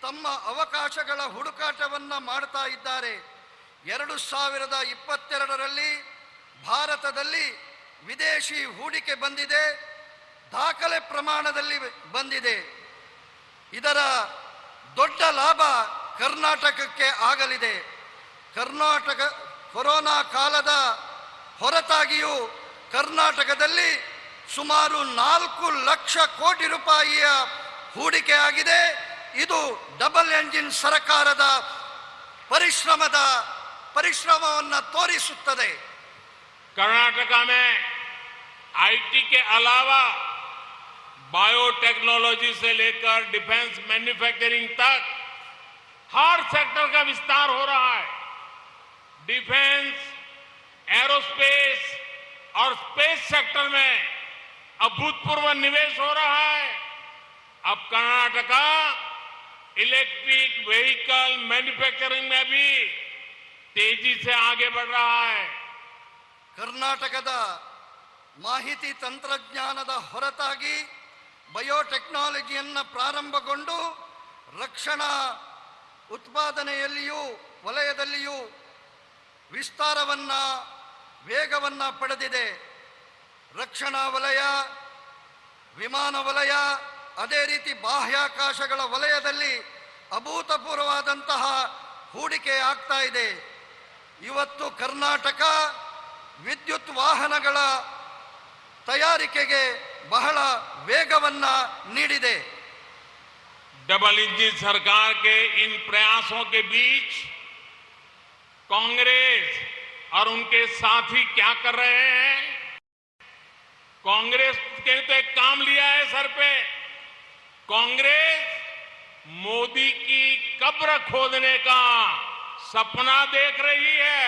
ತಮ್ಮ ಅವಕಾಶಗಳ ಹುಡುಕಾಟವನ್ನ ಮಾಡ್ತಾ ಇದ್ದಾರೆ. 2022ರಲ್ಲಿ ಭಾರತದಲ್ಲಿ ವಿದೇಶಿ ಹೂಡಿಕೆ ಬಂದಿದೆ, ದಾಖಲೆ ಪ್ರಮಾಣದಲ್ಲಿ ಬಂದಿದೆ. ಇದರ ದೊಡ್ಡ ಲಾಭ ಕರ್ನಾಟಕಕ್ಕೆ ಆಗಲಿದೆ. ಕರ್ನಾಟಕ ಕೊರೋನಾ ಕಾಲದ ಹೊರತಾಗಿಯೂ ಕರ್ನಾಟಕದಲ್ಲಿ ಸುಮಾರು 4 ಲಕ್ಷ ಕೋಟಿ ರೂಪಾಯಿಯ ಹೂಡಿಕೆ ಆಗಿದೆ. ಇದು ಡಬಲ್ ಎಂಜಿನ್ ಸರ್ಕಾರದ ಪರಿಶ್ರಮವನ್ನು ತೋರಿಸುತ್ತದೆ. कर्नाटका में आईटी के अलावा बायोटेक्नोलॉजी से लेकर डिफेंस मैन्युफैक्चरिंग तक हर सेक्टर का विस्तार हो रहा है। डिफेंस, एरोस्पेस और स्पेस सेक्टर में अभूतपूर्व निवेश हो रहा है। अब कर्नाटका इलेक्ट्रिक व्हीकल मैन्युफैक्चरिंग में भी तेजी से आगे बढ़ रहा है। ಕರ್ನಾಟಕದ ಮಾಹಿತಿ ತಂತ್ರಜ್ಞಾನದ ಹೊರತಾಗಿ ಬಯೋಟೆಕ್ನಾಲಜಿಯನ್ನು ಪ್ರಾರಂಭಗೊಂಡು ರಕ್ಷಣಾ ಉತ್ಪಾದನೆಯಲ್ಲಿಯೂ ವಲಯದಲ್ಲಿಯೂ ವೇಗವನ್ನು ಪಡೆದಿದೆ. ರಕ್ಷಣಾ ವಲಯ, ವಿಮಾನ ವಲಯ, ಅದೇ ರೀತಿ ಬಾಹ್ಯಾಕಾಶಗಳ ವಲಯದಲ್ಲಿ ಅಭೂತಪೂರ್ವವಾದಂತಹ ಹೂಡಿಕೆ ಆಗ್ತಾ ಇದೆ. ಇವತ್ತು ಕರ್ನಾಟಕ ವಿದ್ಯುತ್ ವಾಹನಗಳ ತಯಾರಿಕೆಗೆ ಬಹಳ ವೇಗವನ್ನು ನೀಡಿದೆ. डबल इंजिन सरकार के इन प्रयासों के बीच कांग्रेस और उनके साथी क्या कर रहे हैं? कांग्रेस ने तो एक काम लिया है सर पे। कांग्रेस मोदी की कब्र खोदने का सपना देख रही है।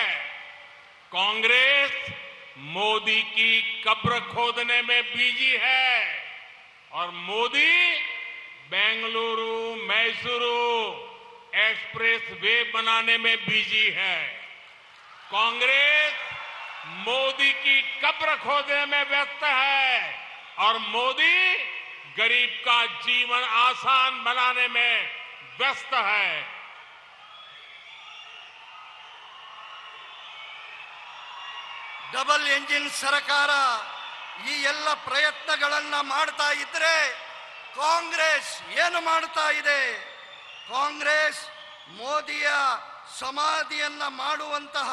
कांग्रेस मोदी की कब्र खोदने में बिजी है और मोदी बेंगलुरु मैसूरू एक्सप्रेस वे बनाने में बिजी है। कांग्रेस मोदी की कब्र खोदने में व्यस्त है और मोदी गरीब का जीवन आसान बनाने में व्यस्त है। ಡಬಲ್ ಎಂಜಿನ್ ಸರ್ಕಾರ ಈ ಎಲ್ಲ ಪ್ರಯತ್ನಗಳನ್ನ ಮಾಡ್ತಾ ಇದ್ರೆ ಕಾಂಗ್ರೆಸ್ ಏನು ಮಾಡ್ತಾ ಇದೆ? ಕಾಂಗ್ರೆಸ್ ಮೋದಿಯ ಸಮಾಧಿಯನ್ನ ಮಾಡುವಂತಹ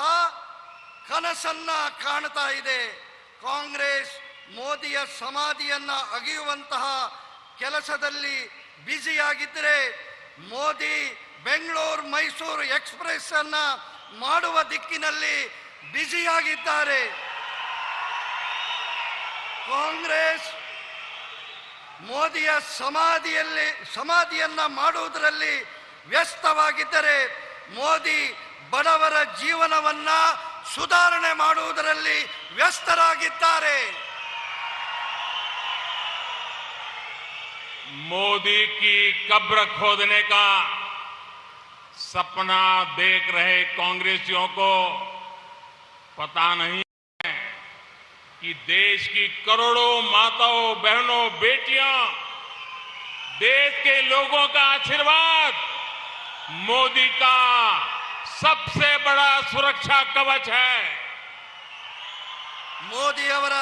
ಕನಸನ್ನ ಕಾಣ್ತಾ ಇದೆ. ಕಾಂಗ್ರೆಸ್ ಮೋದಿಯ ಸಮಾಧಿಯನ್ನ ಅಗೆಯುವಂತಹ ಕೆಲಸದಲ್ಲಿ ಬ್ಯುಸಿಯಾಗಿದ್ದರೆ ಮೋದಿ ಬೆಂಗಳೂರು ಮೈಸೂರು ಎಕ್ಸ್ಪ್ರೆಸ್ ಅನ್ನ ಮಾಡುವ ದಿಕ್ಕಿನಲ್ಲಿ ಬ್ಯುಸಿಯಾಗಿದ್ದಾರೆ. ಕಾಂಗ್ರೆಸ್ ಮೋದಿಯ ಸಮಾಧಿಯನ್ನ ಮಾಡುವುದರಲ್ಲಿ ವ್ಯಸ್ತವಾಗಿದ್ದರೆ ಮೋದಿ ಬಡವರ ಜೀವನವನ್ನ ಸುಧಾರಣೆ ಮಾಡುವುದರಲ್ಲಿ ವ್ಯಸ್ತರಾಗಿದ್ದಾರೆ. मोदी की कब्र खोदने का सपना देख रहे कांग्रेसियों को पता नहीं है कि देश की करोड़ों माताओं, बहनों, बेटियां, देश के लोगों का आशीर्वाद मोदी का सबसे बड़ा सुरक्षा कवच है। ಮೋದಿ ಅವರ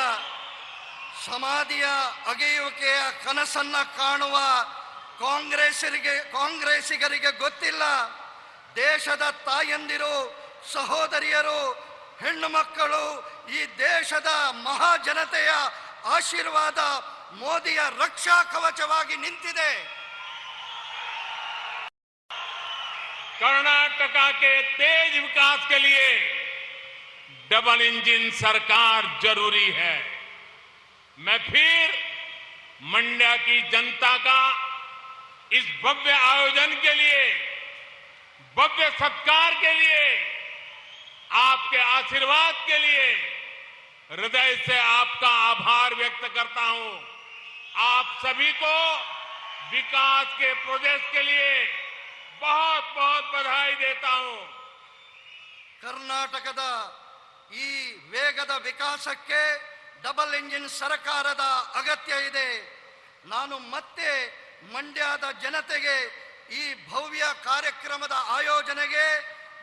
ಸಮಾಧಿಯ ಅಗೆಯುವಿಕೆಯ ಕನಸನ್ನ ಕಾಣುವ ಕಾಂಗ್ರೆಸ್ಸಿಗರಿಗೆ ಗೊತ್ತಿಲ್ಲ, ದೇಶದ ತಾಯಂದಿರು, ಸಹೋದರಿಯರು, ಹೆಣ್ಣು ಮಕ್ಕಳು, ಈ ದೇಶದ ಮಹಾಜನತೆಯ ಆಶೀರ್ವಾದ ಮೋದಿಯ ರಕ್ಷಾ ಕವಚವಾಗಿ ನಿಂತಿದೆ. कर्नाटका के तेज विकास के लिए डबल इंजन सरकार जरूरी है. मैं फिर मंड्या की जनता का इस भव्य आयोजन के लिए, भव्य सत्कार के लिए, आपके आशीर्वाद के लिए हृदय से आपका आभार व्यक्त करता हूं. आप सभी को विकास के प्रोजेक्ट के लिए बहुत बहुत बधाई देता हूं. ಕರ್ನಾಟಕದ ಈ ವೇಗದ ವಿಕಾಸಕ್ಕೆ ಡಬಲ್ ಇಂಜಿನ್ ಸರ್ಕಾರದ ಅಗತ್ಯ ಇದೆ. ನಾನು ಮತ್ತೆ ಮಂಡ್ಯದ ಜನತೆಗೆ ಈ ಭವ್ಯ ಕಾರ್ಯಕ್ರಮದ ಆಯೋಜನೆಗೆ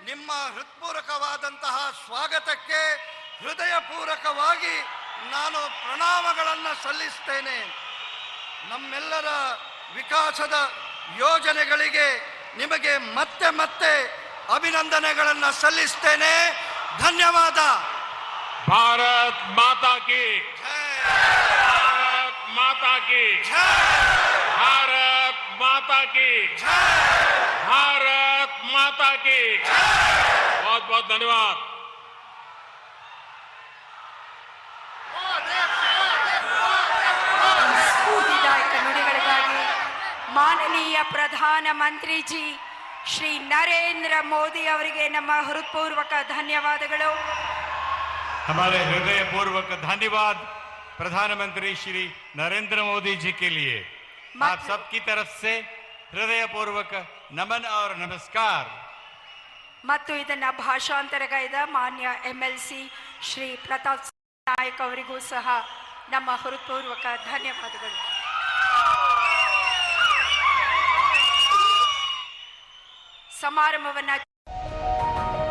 ನಿಮ್ಮ ಹೃತ್ಪೂರ್ವಕವಾದಂತಹ ಸ್ವಾಗತಕ್ಕೆ ಹೃದಯಪೂರ್ವಕವಾಗಿ ನಾನು ಪ್ರಣಾಮಗಳನ್ನು ಸಲ್ಲಿಸ್ತೇನೆ. ನಮ್ಮೆಲ್ಲರ ವಿಕಾಸದ ಯೋಜನೆಗಳಿಗೆ ನಿಮಗೆ ಮತ್ತೆ ಮತ್ತೆ ಅಭಿನಂದನೆಗಳನ್ನು ಸಲ್ಲಿಸ್ತೇನೆ. ಧನ್ಯವಾದ. भारत माता की ಜೈ. भारत माता की ಜೈ. भारत माता की ಜೈ. भारत माता की बहुत बहुत धन्यवाद. ಸ್ಫೂರ್ತಿದಾಯಕ ನುಡಿಗಳಿಗಾಗಿ ಮಾನನೀಯ ಪ್ರಧಾನ ಮಂತ್ರಿಜಿ ಶ್ರೀ ನರೇಂದ್ರ ಮೋದಿ ಅವರಿಗೆ ನಮ್ಮ ಹೃತ್ಪೂರ್ವಕ ಧನ್ಯವಾದಗಳು. हमारे हृदय पूर्वक धन्यवाद प्रधानमंत्री श्री नरेंद्र मोदी जी के लिए. आप सबकी तरफ से हृदय पूर्वक नमन और नमस्कार. ಮತ್ತು ಇದನ್ನ ಭಾಷಾಂತರಗೈದ ಮಾನ್ಯ MLC ಶ್ರೀ ಪ್ರತಾಪ್ ನಾಯಕ್ ಅವರಿಗೂ ಸಹ ನಮ್ಮ ಹೃತ್ಪೂರ್ವಕ ಧನ್ಯವಾದಗಳು. ಸಮಾರಂಭವನ್ನ